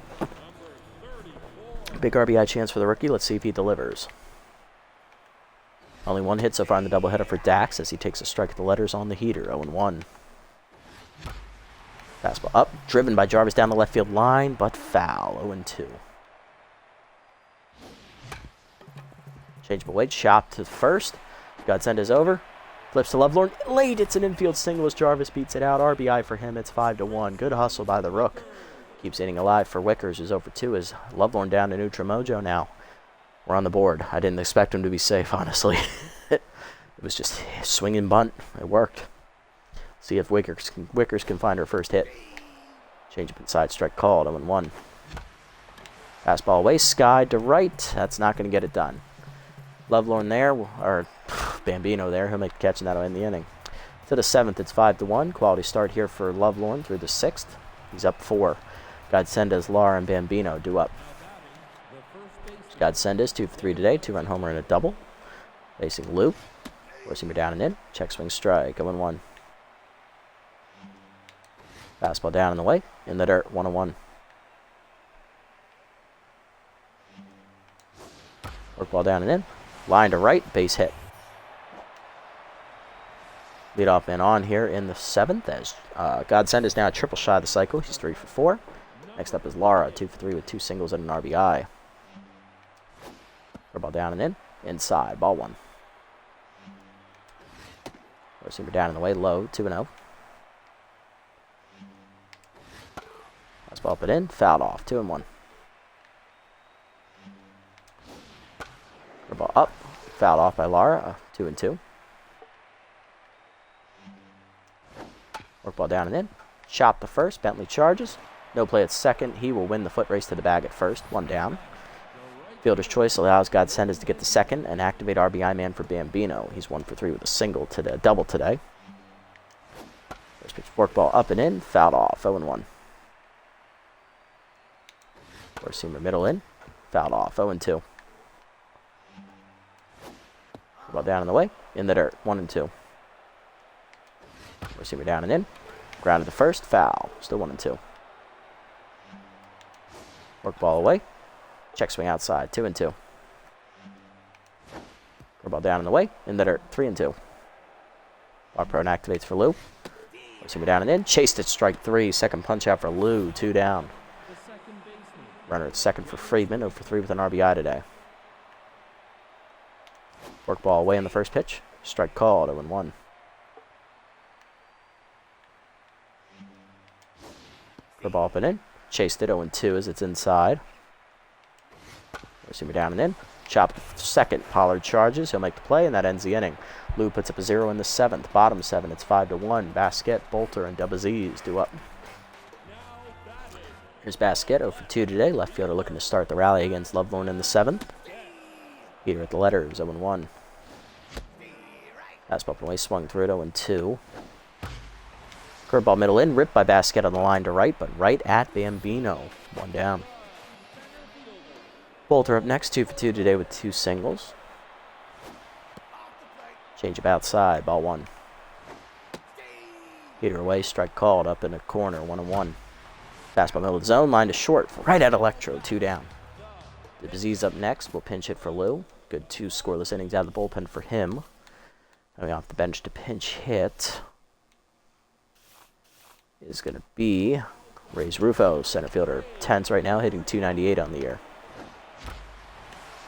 Big RBI chance for the rookie. Let's see if he delivers. Only 1 hit so far in the doubleheader for Dax as he takes a strike at the letters on the heater, 0-1. Fastball up, driven by Jarvis down the left field line, but foul, 0-2. Change of away, chop to first. Godsend is over. Flips to Lovelorn. Late, it's an infield single as Jarvis beats it out. RBI for him, it's 5-1. Good hustle by the Rook. Keeps inning alive for Wickers, who's 0 for 2 as Lovelorn down to neutral mojo now. We're on the board. I didn't expect him to be safe, honestly. It was just swing and bunt. It worked. See if Wickers can find her first hit. Change up inside, strike called, 0-1. Fastball away, Sky to right. That's not going to get it done. Lovelorn there, or Bambino there. He'll make the catch and that'll end the inning. To the 7th, it's 5-1. Quality start here for Lovelorn through the 6th. He's up 4. Godsendas, Lara, and Bambino due up. Godsendas, 2 for 3 today. 2-run homer and a double. Facing Lou. Forcing her down and in. Check swing strike, 0-1. Fastball down in the way. In the dirt, 1-1. Work ball down and in. Line to right, base hit. Leadoff man on here in the 7th as Godsend is now a triple shot of the cycle. He's 3 for 4. Next up is Lara, 2 for 3 with 2 singles and an RBI. Ball down and in. Inside, ball 1. Receiver down in the way, low, 2-0. Fastball up and in, fouled off, 2-1. Ball up, fouled off by Lara, 2-2. Work ball down and in. Chop to first, Bentley charges. No play at second, he will win the foot race to the bag at first, 1 down. Fielder's choice allows Godsendas to get the second and activate RBI man for Bambino. He's 1 for 3 with a single today, double today. First pitch, fork ball up and in, fouled off, 0-1. Four-seamer middle in, fouled off, 0-2. Ball down in the way, in the dirt, 1-2. Receiver down and in, grounded to first, foul, still 1-2. Work ball away, check swing outside, 2-2. Ball down in the way, in the dirt, 3-2. Bar prone activates for Lou. Receiver down and in, chased at strike 3, second punch out for Lou, 2 down. Runner at second for Friedman, 0 for 3 with an RBI today. Work ball away in the first pitch. Strike called, 0-1. The ball up and in. Chased it, 0-2 as it's inside. Receiver down and in. Chopped second. Pollard charges. He'll make the play, and that ends the inning. Lou puts up a 0 in the 7th. Bottom 7, it's 5-1. Basket, Bolter, and Double-Z's due up. Here's Basket, 0 for 2 today. Left fielder looking to start the rally against Lovelorn in the 7th. Peter at the letters, 0-1. Fastball up and away, swung through it, 0-2. Curveball middle in, ripped by Basket on the line to right, but right at Bambino. 1 down. Bolter up next, 2 for 2 today with 2 singles. Change up outside, ball 1. Peter away, strike called, up in the corner, 1-1. Fastball middle of the zone, line to short, right at Electro, 2 down. The disease up next, will pinch hit for Lou. Good 2 scoreless innings out of the bullpen for him. Coming off the bench to pinch hit is going to be Ray's Rufo, center fielder. Tense right now, hitting .298 on the year.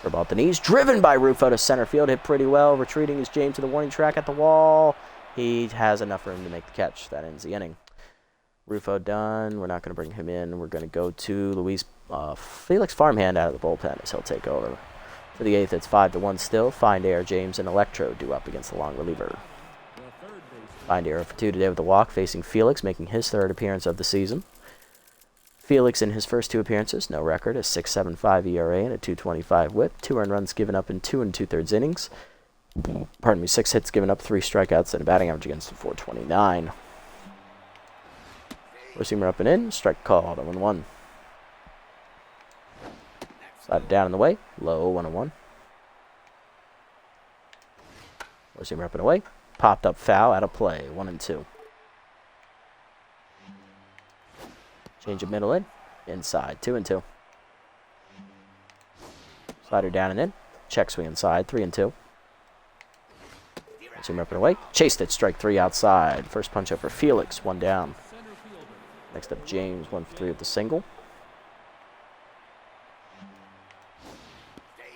Curveball at the knees, driven by Rufo to center field, hit pretty well. Retreating is James to the warning track at the wall. He has enough room to make the catch. That ends the inning. Rufo done. We're not going to bring him in. We're going to go to Felix Farmhand out of the bullpen as he'll take over. For the 8th, it's 5-1 still. Find Air, James, and Electro due up against the long reliever. Find Air for 2 today with the walk, facing Felix, making his 3rd appearance of the season. Felix in his first 2 appearances, no record, a 6.75 ERA and a 2.25 WHIP. 2 earned runs given up in 2 2/3 innings. 6 hits given up, 3 strikeouts, and a batting average against the .429. Four-seamer up and in. Strike called. 0-1. Slide it down in the way. Low. 1-1. Four-seamer up and away. Popped up foul. Out of play. 1-2. Change of middle in. Inside. 2-2. Slider down and in. Check swing inside. 3-2. Four-seamer up and away. Chased it. Strike 3 outside. First punch up for Felix. 1 down. Next up, James, 1 for 3 with the single.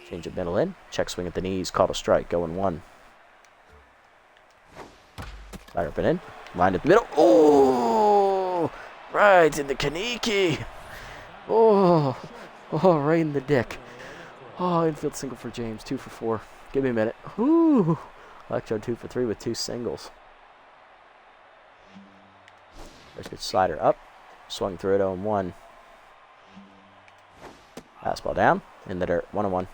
Change of middle in. Check swing at the knees. Called a strike. 0-1. Slider up and in. Lined at the middle. Oh! Right in the Kaneki. Oh! Oh, right in the dick. Oh, infield single for James. 2 for 4. Give me a minute. Ooh! Electro 2 for 3 with 2 singles. First pitch slider up. Swung through it 0-1. Fastball down. In the dirt. 1-1.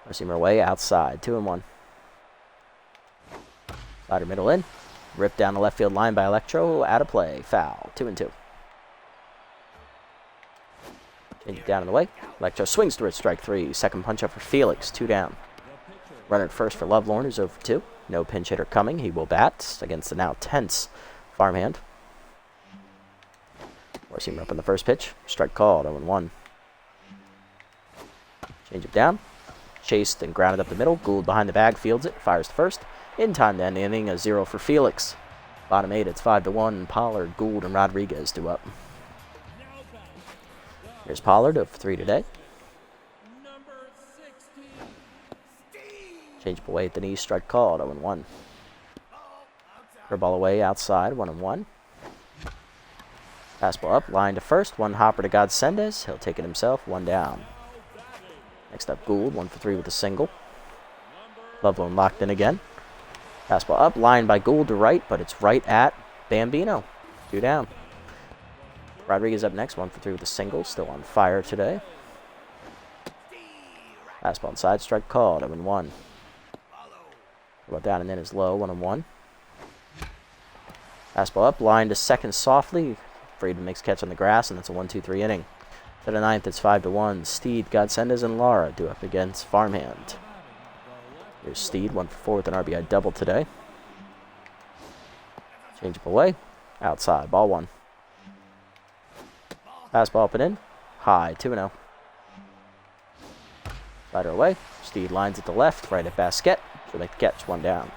Four-seamer away. Outside. 2-1. Slider middle in. Ripped down the left field line by Electro. Out of play. Foul. 2-2. Change it down in the way. Electro swings through it. Strike 3. Second punch up for Felix. 2 down. Runner at first for Lovelorn, who's 0 for 2. No pinch hitter coming. He will bat against the now tense farmhand. Four-seamer up on the first pitch. Strike called. 0-1. Change it down. Chased and grounded up the middle. Gould behind the bag. Fields it. Fires to first. In time to end the inning. A 0 for Felix. Bottom 8. It's 5-1. Pollard, Gould, and Rodriguez due up. Here's Pollard. 0 for 3 today. Change up away at the knee, strike called, 0-1. Curveball away outside, 1-1. Fastball up, line to first, 1 hopper to Godsendes. He'll take it himself, 1 down. Next up, Gould, 1 for 3 with a single. Lovelorn locked in again. Fastball up, line by Gould to right, but it's right at Bambino. 2 down. Rodriguez up next, 1 for 3 with a single, still on fire today. Fastball inside, strike called, 0-1. About down and then is low, 1-1. Fastball up, line to second softly. Friedman makes catch on the grass, and that's a 1-2-3 inning. To the 9th, it's 5-1. Steed, Godsendes, and Lara do up against Farmhand. Here's Steed, 1 for 4 with an RBI double today. Change up away, outside, ball 1. Fastball up and in, high, 2-0. Slider away, Steed lines at the left, right at basket. She'll make the catch, 1 down.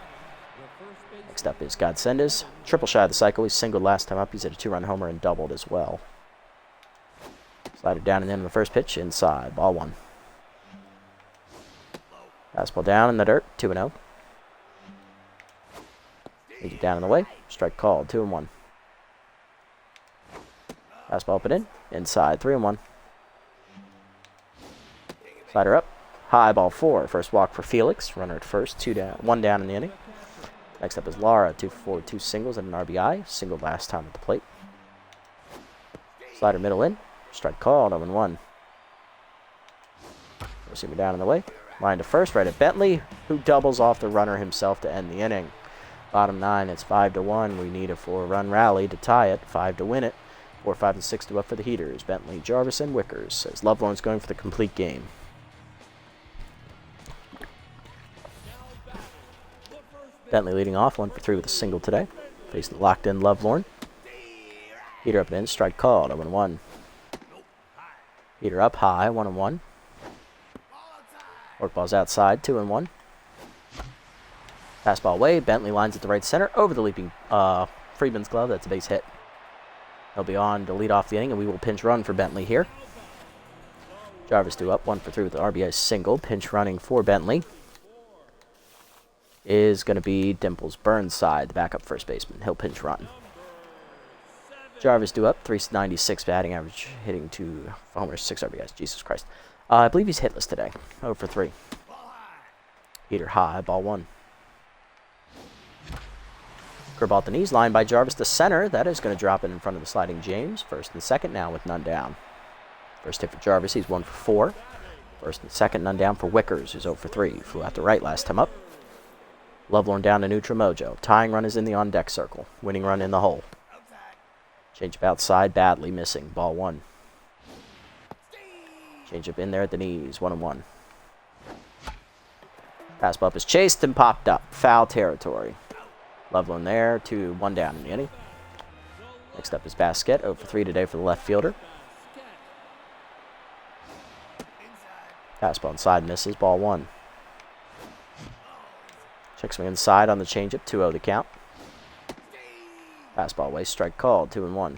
Next up is Godsendes. Triple shy of the cycle. He's singled last time up. He's hit a 2-run homer and doubled as well. Slider down and in on the first pitch. Inside. Ball 1. Fastball down in the dirt. 2-0. Lead it down in the way. Strike called. 2-1. Fastball up and in. Inside. 3-1. Slider up. High, ball 4. First walk for Felix. Runner at first. 2 down. 1 down in the inning. Next up is Lara. 2 for 4 with 2 singles and an RBI. Singled last time at the plate. Slider middle in. Strike called. 0-1. Four-seamer down in the way. Line to first. Right at Bentley, who doubles off the runner himself to end the inning. Bottom 9. It's 5-1. We need a 4-run rally to tie it. 5 to win it. 4, 5, and 6 to up for the Heaters. Bentley, Jarvis, and Wickers. As Lovelorn's going for the complete game. Bentley leading off, 1 for 3 with a single today. Facing the locked-in Lovelorn. Heater up and in, strike called, 0-1. Heater up high, 1-1. Forkball's outside, 2-1. Fastball away, Bentley lines at the right center, over the leaping Friedman's glove, that's a base hit. He'll be on to lead off the inning, and we will pinch run for Bentley here. Jarvis due up, 1 for 3 with the RBI single. Pinch running for Bentley is going to be Dimples Burnside, the backup first baseman. He'll pinch run. Jarvis due up, 396 batting average, hitting 2 homers, 6 RBIs. Jesus Christ. I believe he's hitless today. 0 for 3. Heater high, ball 1. Curveball at the knees, line by Jarvis to center. That is going to drop in front of the sliding James. First and second now with none down. First hit for Jarvis, he's 1 for 4. First and second, none down for Wickers, who's 0 for 3. Flew out to right last time up. Lovelorn down to neutral mojo. Tying run is in the on-deck circle. Winning run in the hole. Change up outside, badly missing. Ball 1. Change up in there at the knees. 1-1. Fastball up is chased and popped up. Foul territory. Lovelorn there. 2-1 down in the inning. Next up is Basket. 0 for 3 today for the left fielder. Fastball inside misses. Ball 1. Checks me inside on the changeup. 2-0 the count. Fastball away. Strike called. 2-1.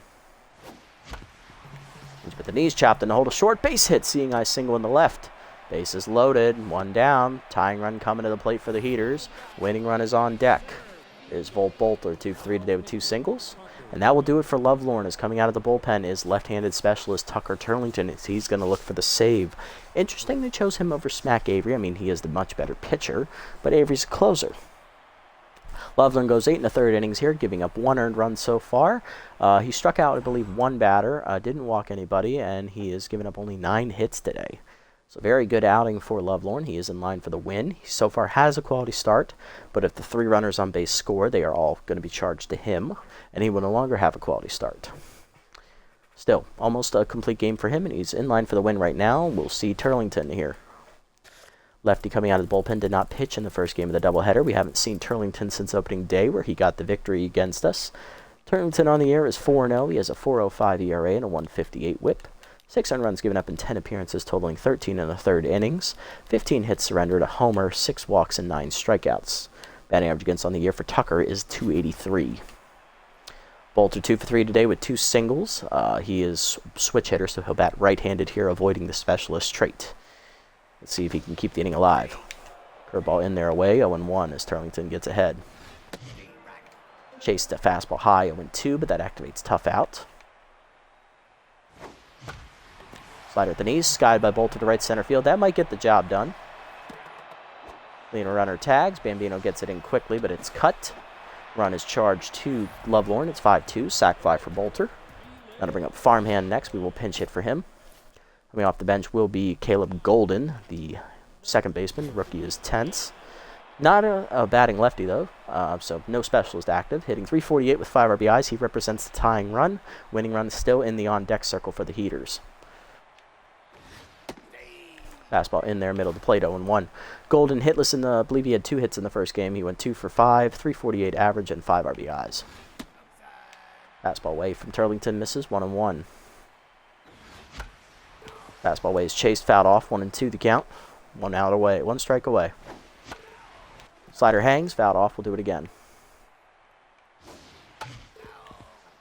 But the knees chopped and hold a short base hit. Seeing eye single in the left. Base is loaded. 1 down. Tying run coming to the plate for the Heaters. Winning run is on deck. There's Volt Bolter. 2 for 3 today with 2 singles. And that will do it for Lovelorn, as coming out of the bullpen is left-handed specialist Tucker Turlington. He's going to look for the save. Interesting they chose him over Smack Avery. I mean, he is the much better pitcher, but Avery's a closer. Lovelorn goes 8 1/3 innings here, giving up 1 earned run so far. He struck out, I believe, 1 batter, didn't walk anybody, and he has given up only 9 hits today. So very good outing for Lovelorn. He is in line for the win. He so far has a quality start, but if the 3 runners on base score, they are all going to be charged to him, and he will no longer have a quality start. Still, almost a complete game for him, and he's in line for the win right now. We'll see Turlington here. Lefty coming out of the bullpen did not pitch in the first game of the doubleheader. We haven't seen Turlington since opening day, where he got the victory against us. Turlington on the year is 4-0. He has a 4.05 ERA and a 1.58 whip. 6 earned runs given up in 10 appearances, totaling 13 1/3 innings. 15 hits surrendered, a homer, 6 walks, and 9 strikeouts. Batting average against on the year for Tucker is .283. Bolter 2 for 3 today with 2 singles. He is switch hitter, so he'll bat right-handed here, avoiding the specialist trait. Let's see if he can keep the inning alive. Curveball in there away, 0-1 as Turlington gets ahead. Chased a fastball high, 0-2, but that activates tough out. Slider at the knees, skied by Bolter to right center field. That might get the job done. Leaner runner tags. Bambino gets it in quickly, but it's cut. Run is charged to Lovelorn. It's 5-2. Sac fly for Bolter. Going to bring up Farmhand next. We will pinch hit for him. Coming off the bench will be Caleb Golden, the second baseman. Rookie is tense. Not a batting lefty, though, so no specialist active. Hitting .348 with 5 RBIs. He represents the tying run. Winning run still in the on-deck circle for the Heaters. Fastball in there, middle of the plate, 0-1. Golden hitless in the, I believe he had 2 hits in the first game. He went 2 for 5, .348 average, and 5 RBIs. Fastball away from Turlington, misses, 1-1. Fastball away is chased, fouled off, 1-2 the count. 1 out away, 1 strike away. Slider hangs, fouled off, we'll do it again.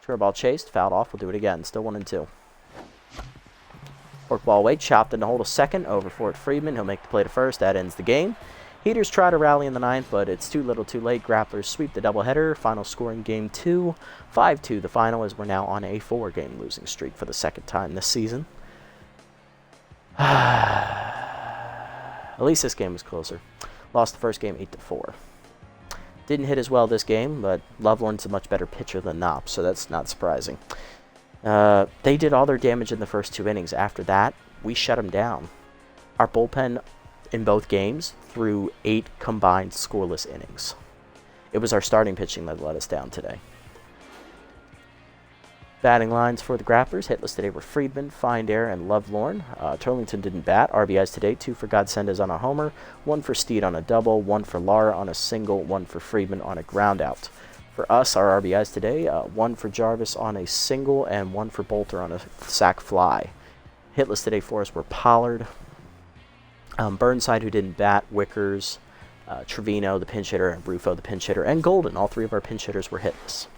Curveball chased, fouled off, we'll do it again. Still 1-2. Forkball away, chopped in to hold a second, over Fort Friedman. He'll make the play to first. That ends the game. Heaters try to rally in the 9th, but it's too little too late. Grapplers sweep the doubleheader. Final score in Game 2. 5-2 the final, as we're now on a 4-game losing streak for the second time this season. At least this game was closer. Lost the first game 8-4. Didn't hit as well this game, but Lovelorn's a much better pitcher than Knopp, so that's not surprising. They did all their damage in the first 2 innings. After that, we shut them down. Our bullpen in both games threw 8 combined scoreless innings. It was our starting pitching that let us down today. Batting lines for the Grapplers. Hitless today were Friedman, Findair, and Lovelorn. Turlington didn't bat. RBIs today, 2 for Godsendez on a homer, 1 for Steed on a double, 1 for Lara on a single, 1 for Friedman on a groundout. For us, our RBIs today, 1 for Jarvis on a single and 1 for Bolter on a sac fly. Hitless today for us were Pollard, Burnside, who didn't bat, Wickers, Trevino, the pinch hitter, and Rufo, the pinch hitter, and Golden. All 3 of our pinch hitters were hitless.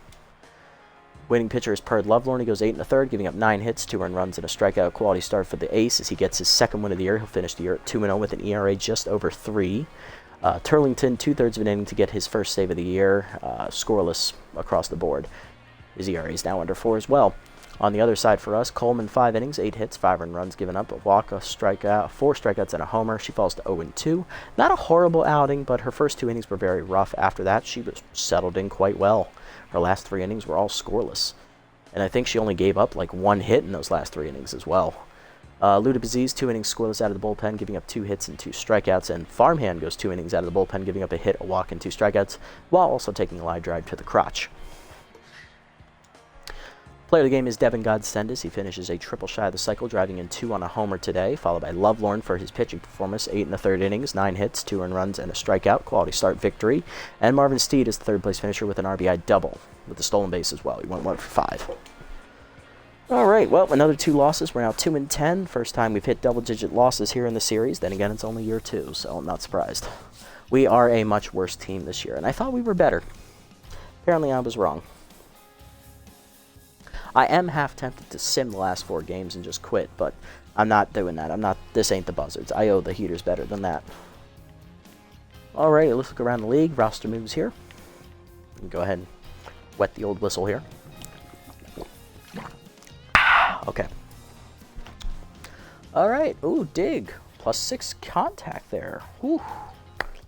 Winning pitcher is Perd Lovelorn. He goes 8 1/3, giving up 9 hits, 2 earned runs, and a strikeout. Quality start for the ace as he gets his 2nd win of the year. He'll finish the year at 2-0 with an ERA just over 3. Turlington, 2/3 of an inning to get his first save of the year, scoreless across the board. His ERA is now under 4 as well. On the other side for us, Coleman, 5 innings, 8 hits, 5 earned runs given up, a walk, a strikeout, 4 strikeouts, and a homer. She falls to 0-2. Not a horrible outing, but her first 2 innings were very rough. After that, she was settled in quite well. Her last 3 innings were all scoreless. And I think she only gave up like 1 hit in those last 3 innings as well. Ludabaziz, 2 innings scoreless out of the bullpen, giving up 2 hits and 2 strikeouts. And Farmhand goes 2 innings out of the bullpen, giving up a hit, a walk, and 2 strikeouts, while also taking a line drive to the crotch. Player of the game is Devin Godsendis. He finishes a triple shy of the cycle, driving in 2 on a homer today, followed by Lovelorn for his pitching performance, 8 in the 3rd innings, 9 hits, 2 earned runs, and a strikeout. Quality start victory. And Marvin Steed is the 3rd place finisher with an RBI double, with a stolen base as well. He went 1 for 5. All right, well, another 2 losses. We're now 2-10. First time we've hit double-digit losses here in the series. Then again, it's only year 2, so I'm not surprised. We are a much worse team this year, and I thought we were better. Apparently, I was wrong. I am half tempted to sim the last 4 games and just quit, but I'm not doing that. This ain't the Buzzards. I owe the Heaters better than that. Alright, let's look around the league. Roster moves here. Go ahead and wet the old whistle here. Okay. Alright, ooh, Dig. +6 contact there. Whew.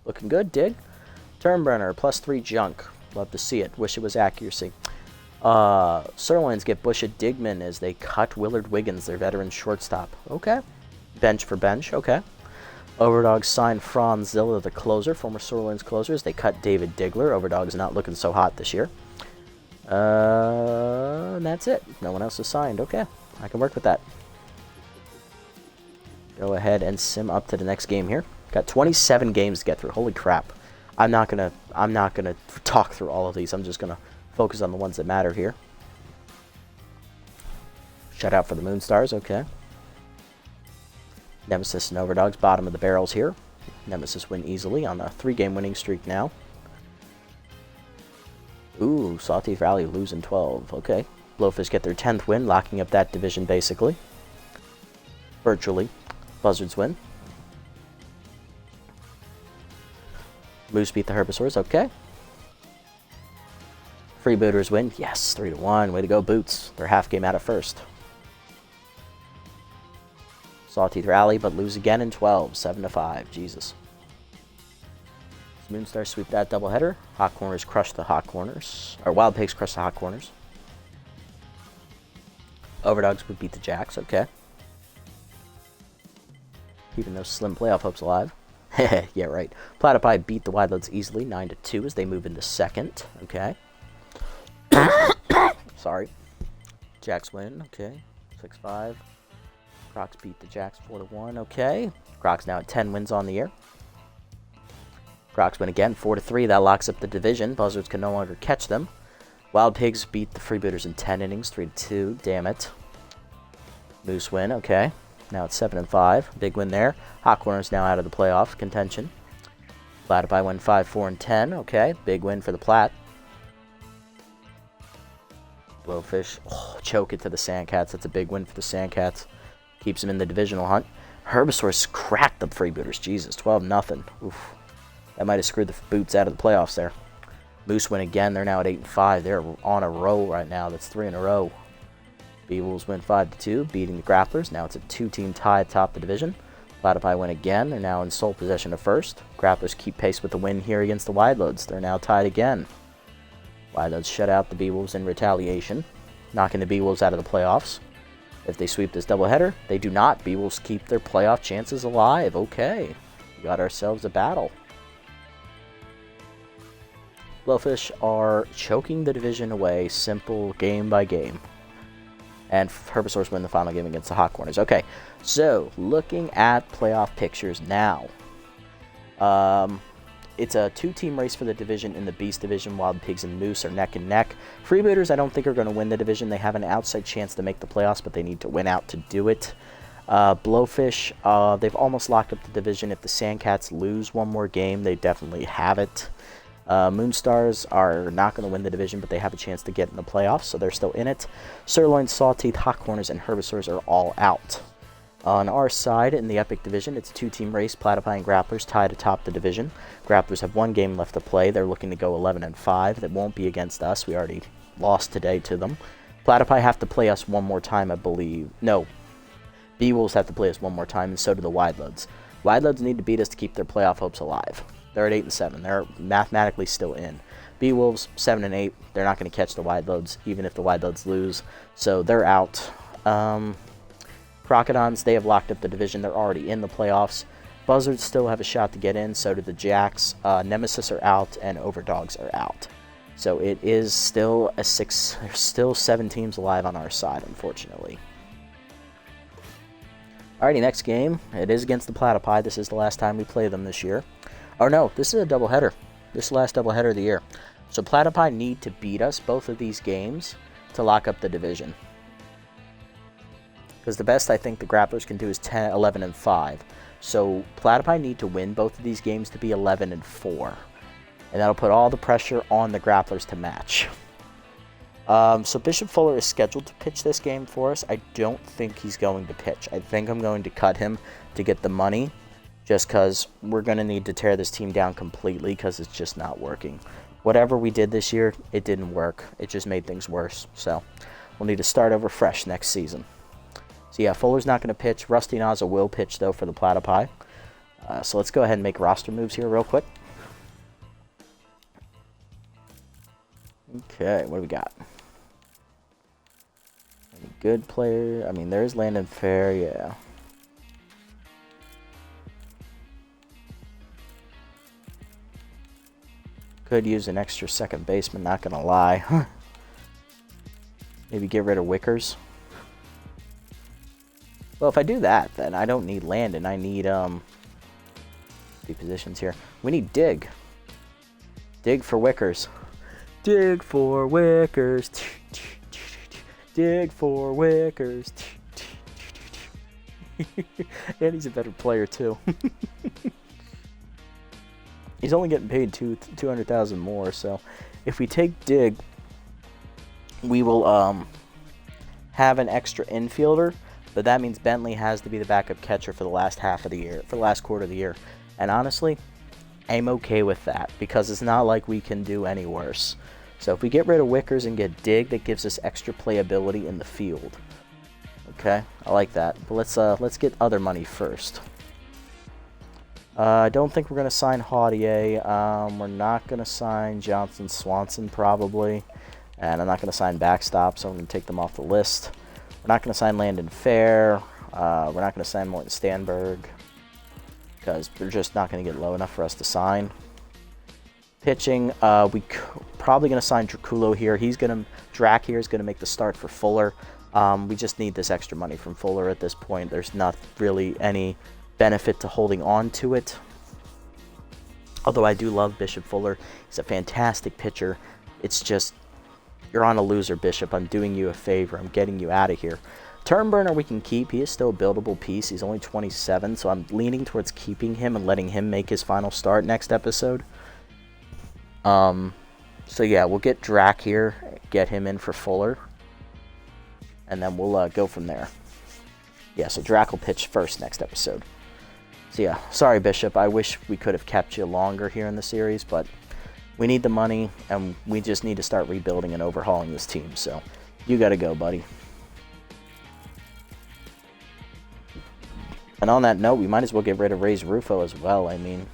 Looking good, Dig. Turnbrenner, +3 junk. Love to see it. Wish it was accuracy. Sirloins get Busha Digman as they cut Willard Wiggins, their veteran shortstop. Okay. Bench for bench. Okay. Overdogs sign Franz Zilla, the closer, former Sirloins closers. They cut David Digler. Overdogs not looking so hot this year. And that's it. No one else is signed. Okay. I can work with that. Go ahead and sim up to the next game here. Got 27 games to get through. Holy crap. I'm not gonna talk through all of these. I'm just gonna focus on the ones that matter here. Shutout for the Moonstars, okay. Nemesis and Overdogs, bottom of the barrels here. Nemesis win easily on a 3-game winning streak now. Ooh, Sawtooth Valley losing 12, okay. Blowfish get their 10th win, locking up that division basically. Virtually. Buzzards win. Moose beat the Herbivores, okay. Freebooters win. Yes, 3-1. Way to go, Boots. They're half game out of first. Sawtooth rally, but lose again in 12. 7-5. Jesus. Moonstars sweep that doubleheader. Hot Corners crush the Hot Corners. Or Wild Pigs crush the Hot Corners. Overdogs would beat the Jacks. Okay. Keeping those slim playoff hopes alive. Yeah, right. Platypi beat the Wildlets easily. 9-2 as they move into second. Okay. Sorry. Jacks win. Okay. 6-5. Crocs beat the Jacks 4-1. Okay. Crocs now at 10 wins on the year. Crocs win again 4-3. That locks up the division. Buzzards can no longer catch them. Wild Pigs beat the Freebooters in 10 innings. 3-2. Damn it. Moose win. Okay. Now it's 7-5. Big win there. Hot Corners now out of the playoff contention. Platypi win 5-4-10. Okay. Big win for the Plat. Blowfish. Oh, choke it to the Sandcats. That's a big win for the Sandcats. Keeps them in the divisional hunt. Herbivores cracked the Freebooters. Jesus. 12-0. Oof. That might have screwed the Boots out of the playoffs there. Moose win again. They're now at 8-5. They're on a roll right now. That's 3 in a row. Beewolves win 5-2, beating the Grapplers. Now it's a 2-team tie atop the division. Platypi win again. They're now in sole possession of first. Grapplers keep pace with the win here against the Wideloads. They're now tied again. Wideloads shut out the Beewolves in retaliation, knocking the Beewolves out of the playoffs. If they sweep this doubleheader, they do not. Beewolves keep their playoff chances alive. Okay, we got ourselves a battle. Blowfish are choking the division away, simple game by game. And Herbivores win the final game against the Hot Corners. Okay, so looking at playoff pictures now. It's a 2-team race for the division in the Beast division. Wild Pigs and Moose are neck and neck. Freebooters, I don't think are going to win the division. They have an outside chance to make the playoffs, but they need to win out to do it. Blowfish, they've almost locked up the division. If the Sandcats lose one more game, they definitely have it. Moonstars are not going to win the division, but they have a chance to get in the playoffs, so they're still in it. Sirloin, Sawteeth, Hot Corners, and Herbivores are all out. On our side, in the Epic division, it's a 2-team race. Platypi and Grapplers tied atop the division. Grapplers have 1 game left to play. They're looking to go 11-5. That won't be against us. We already lost today to them. Platypi have to play us one more time, I believe. No. Beewolves have to play us one more time, and so do the Wideloads. Wideloads need to beat us to keep their playoff hopes alive. They're at 8-7. They're mathematically still in. Beewolves 7-8. They're not going to catch the Wideloads, even if the Wideloads lose. So they're out. Crocodons, they have locked up the division. They're already in the playoffs. Buzzards still have a shot to get in. So do the Jacks. Nemesis are out, and Overdogs are out. So it is still there's still 7 teams alive on our side, unfortunately. Alrighty, next game. It is against the Platypi. This is the last time we play them this year. Oh no, this is a doubleheader. This is the last doubleheader of the year. So Platypi need to beat us both of these games to lock up the division. Because the best I think the Grapplers can do is 10, 11, and 5. So Platypi need to win both of these games to be 11 and 4. And that'll put all the pressure on the Grapplers to match. So Bishop Fuller is scheduled to pitch this game for us. I don't think he's going to pitch. I think I'm going to cut him to get the money, just because we're going to need to tear this team down completely because it's just not working. Whatever we did this year, it didn't work. It just made things worse. So we'll need to start over fresh next season. So yeah, Fuller's not going to pitch. Rusty Naza will pitch, though, for the Platypi. So let's go ahead and make roster moves here real quick. Okay, what do we got? Any good player? I mean, there's Landon Fair, yeah. Could use an extra second baseman, not gonna lie. Maybe get rid of Wickers. Well, if I do that, then I don't need Landon. I need, the positions here. We need Dig. Dig for Wickers. Dig for Wickers. Dig for Wickers. And he's a better player, too. He's only getting paid $200,000 more, so if we take Dig, we will have an extra infielder, but that means Bentley has to be the backup catcher for the last half of the year, for the last quarter of the year. And honestly, I'm okay with that because it's not like we can do any worse. So if we get rid of Wickers and get Dig, that gives us extra playability in the field. Okay, I like that. But let's get other money first. I don't think we're going to sign Haudier. We're not going to sign Johnson Swanson, probably. And I'm not going to sign Backstop, so I'm going to take them off the list. We're not going to sign Landon Fair. We're not going to sign Morton Stanberg, because they're just not going to get low enough for us to sign. Pitching, we probably going to sign Draculo here. Drac here is going to make the start for Fuller. We just need this extra money from Fuller at this point. There's not really any benefit to holding on to it. Although I do love Bishop Fuller. He's a fantastic pitcher. It's just, you're on a loser, Bishop. I'm doing you a favor. I'm getting you out of here. Turnburner we can keep. He is still a buildable piece. He's only 27, so I'm leaning towards keeping him and letting him make his final start next episode. So yeah, we'll get Drac here, get him in for Fuller, and then we'll go from there. Yeah, so Drac will pitch first next episode. So yeah, sorry Bishop, I wish we could have kept you longer here in the series, but we need the money, and we just need to start rebuilding and overhauling this team, so you gotta go, buddy. And on that note, we might as well get rid of Ray's Rufo as well. I mean,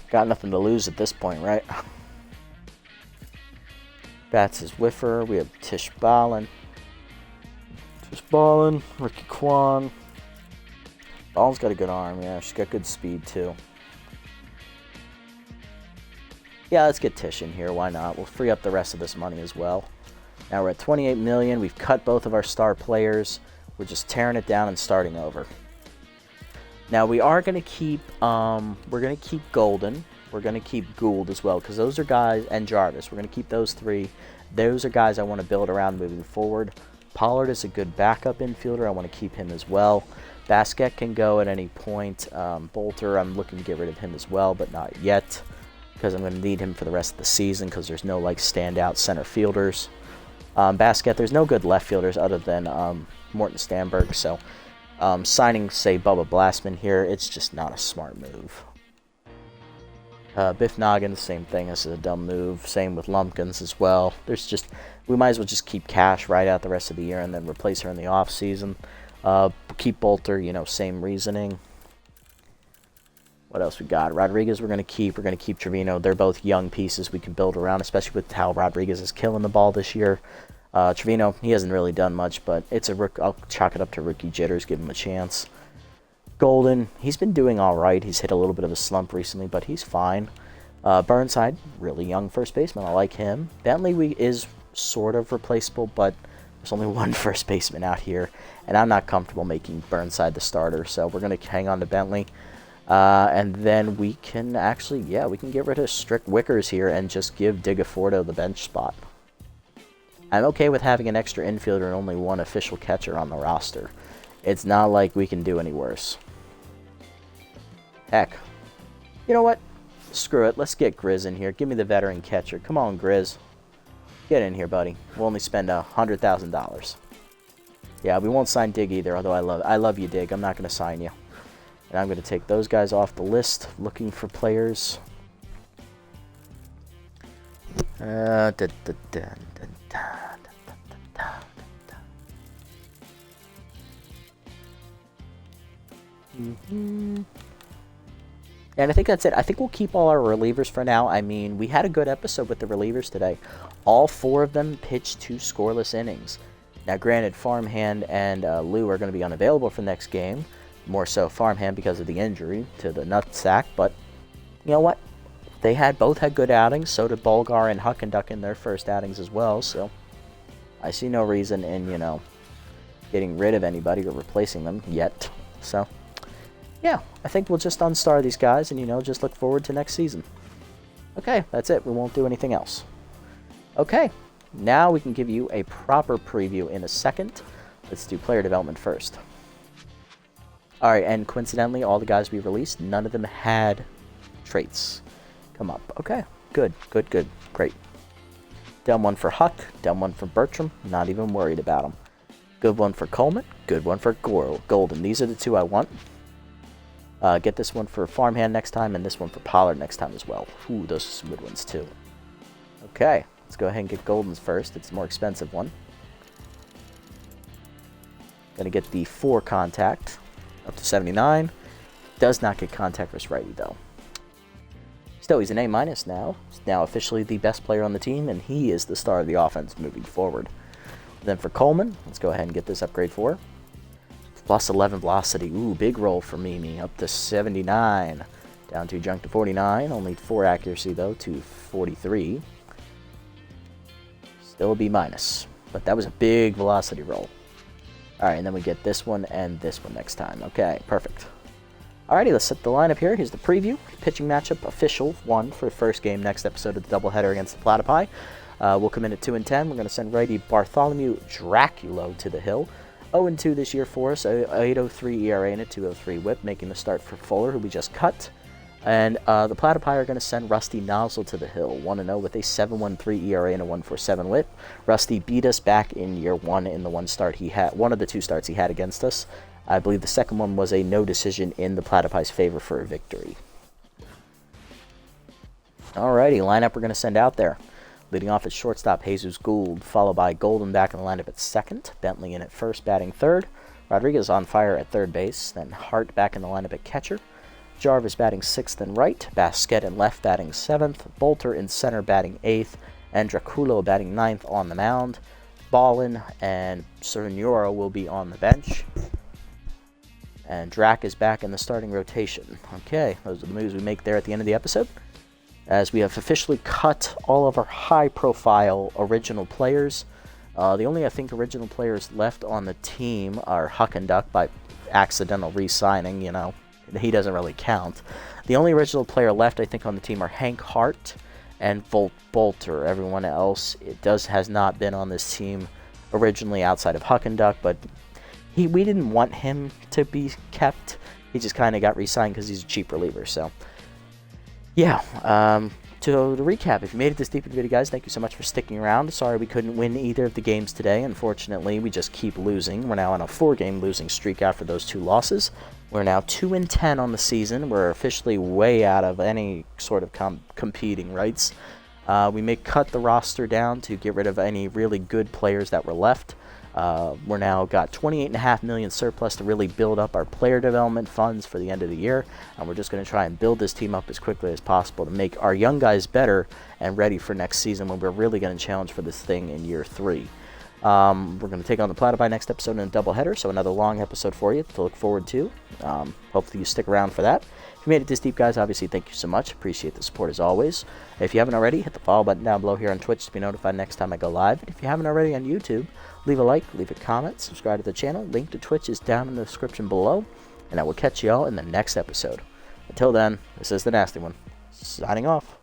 got nothing to lose at this point, right? Bats is Whiffer. We have Tish Ballin. Ricky Kwan. Ballin's got a good arm, yeah. She's got good speed, too. Yeah, let's get Tish in here. Why not? We'll free up the rest of this money as well. Now we're at $28 million. We've cut both of our star players. We're just tearing it down and starting over. Now we are going to keep, we're going to keep Golden. We're going to keep Gould as well, because those are guys, and Jarvis. We're going to keep those three. Those are guys I want to build around moving forward. Pollard is a good backup infielder. I want to keep him as well. Basket can go at any point. Bolter, I'm looking to get rid of him as well, but not yet, because I'm going to need him for the rest of the season, because there's no like standout center fielders. Basket, there's no good left fielders other than Morton Stanberg, so signing, say, Bubba Blastman here, it's just not a smart move. Biff Noggin, same thing. This is a dumb move. Same with Lumpkins as well. We might as well just keep Cash right out the rest of the year and then replace her in the off season. Keep Bolter, same reasoning. What else we got? Rodriguez we're going to keep. We're going to keep Trevino. They're both young pieces we can build around, especially with how Rodriguez is killing the ball this year. Trevino, he hasn't really done much, but I'll chalk it up to rookie jitters, give him a chance. Golden, he's been doing all right. He's hit a little bit of a slump recently, but he's fine. Burnside, really young first baseman. I like him. Bentley is sort of replaceable, but there's only one first baseman out here, and I'm not comfortable making Burnside the starter, so we're going to hang on to Bentley. And then we can actually, we can get rid of Strict Wickers here and just give Digaforto the bench spot. I'm okay with having an extra infielder and only one official catcher on the roster. It's not like we can do any worse. Heck. You know what? Screw it. Let's get Grizz in here. Give me the veteran catcher. Come on, Grizz. Get in here, buddy. We'll only spend $100,000. Yeah, we won't sign Dig either, although I love you, Dig. I'm not going to sign you. And I'm going to take those guys off the list, looking for players. And I think that's it. I think we'll keep all our relievers for now. I mean, we had a good episode with the relievers today. All 4 of them pitched 2 scoreless innings. Now, granted, Farmhand and Lou are going to be unavailable for the next game. More so Farmhand because of the injury to the nutsack. But you know what? They both had good outings. So did Bulgar and Huckenduck in their first outings as well. So I see no reason in, getting rid of anybody or replacing them yet. So yeah, I think we'll just unstar these guys and, just look forward to next season. Okay, that's it. We won't do anything else. Okay, now we can give you a proper preview in a second. Let's do player development first. All right, and coincidentally, all the guys we released, none of them had traits come up. Okay, good, great. Down 1 for Huck, down 1 for Bertram, not even worried about him. Good one for Coleman, good one for Golden. These are the 2 I want. Get this one for Farmhand next time, and this one for Pollard next time as well. Ooh, those are some good ones too. Okay, let's go ahead and get Golden's first. It's the more expensive one. Gonna get the 4 contact, up to 79. Does not get contact versus righty though. Still, he's an A- now. He's now officially the best player on the team, and he is the star of the offense moving forward. Then for Coleman, let's go ahead and get this upgrade for. Plus 11 velocity. Ooh, big roll for Mimi. Up to 79. Down to junk to 49. Only 4 accuracy, though, to 43. Still a B-. But that was a big velocity roll. Alright, and then we get this one and this one next time. Okay, perfect. Alrighty, let's set the lineup here. Here's the preview. Pitching matchup official 1 for the first game next episode of the doubleheader against the Platypi. We'll come in at 2-10. We're going to send righty Bartholomew Draculo to the hill. 0-2 this year for us, a 8.03 ERA and a 2.03 whip, making the start for Fuller, who we just cut. And the Platypi are going to send Rusty Nozzle to the hill, 1-0 with a 7.13 ERA and a 1.47 whip. Rusty beat us back in year 1 in the one of the 2 starts he had against us. I believe the second one was a no decision in the Platypi's favor for a victory. Alrighty, lineup we're going to send out there. Leading off at shortstop, Jesus Gould, followed by Golden back in the lineup at second, Bentley in at first, batting third, Rodriguez on fire at third base, then Hart back in the lineup at catcher, Jarvis batting sixth and right, Basquet in left batting seventh, Bolter in center batting eighth, and Draculo batting ninth on the mound. Ballin and Cerniora will be on the bench. And Drac is back in the starting rotation. Okay, those are the moves we make there at the end of the episode. As we have officially cut all of our high-profile original players. The only, I think, original players left on the team are Huckenduck by accidental re-signing, He doesn't really count. The only original player left, I think, on the team are Hank Hart and Bolter. Everyone else has not been on this team originally outside of Huckenduck, but we didn't want him to be kept. He just kind of got re-signed because he's a cheap reliever, so... Yeah, to recap, if you made it this deep in the video, guys, thank you so much for sticking around. Sorry we couldn't win either of the games today. Unfortunately, we just keep losing. We're now on a 4-game losing streak after those 2 losses. We're now 2-10 on the season. We're officially way out of any sort of competing rights. We may cut the roster down to get rid of any really good players that were left. We're now got $28.5 million surplus to really build up our player development funds for the end of the year, and we're just going to try and build this team up as quickly as possible to make our young guys better and ready for next season when we're really going to challenge for this thing in year 3. We're going to take on the Platypi next episode in a doubleheader, so another long episode for you to look forward to. Hopefully you stick around for that. If you made it this deep, guys, obviously thank you so much. Appreciate the support as always. If you haven't already, hit the follow button down below here on Twitch to be notified next time I go live. And if you haven't already on YouTube, leave a like, leave a comment, subscribe to the channel. Link to Twitch is down in the description below. And I will catch you all in the next episode. Until then, this is the Nasty One, signing off.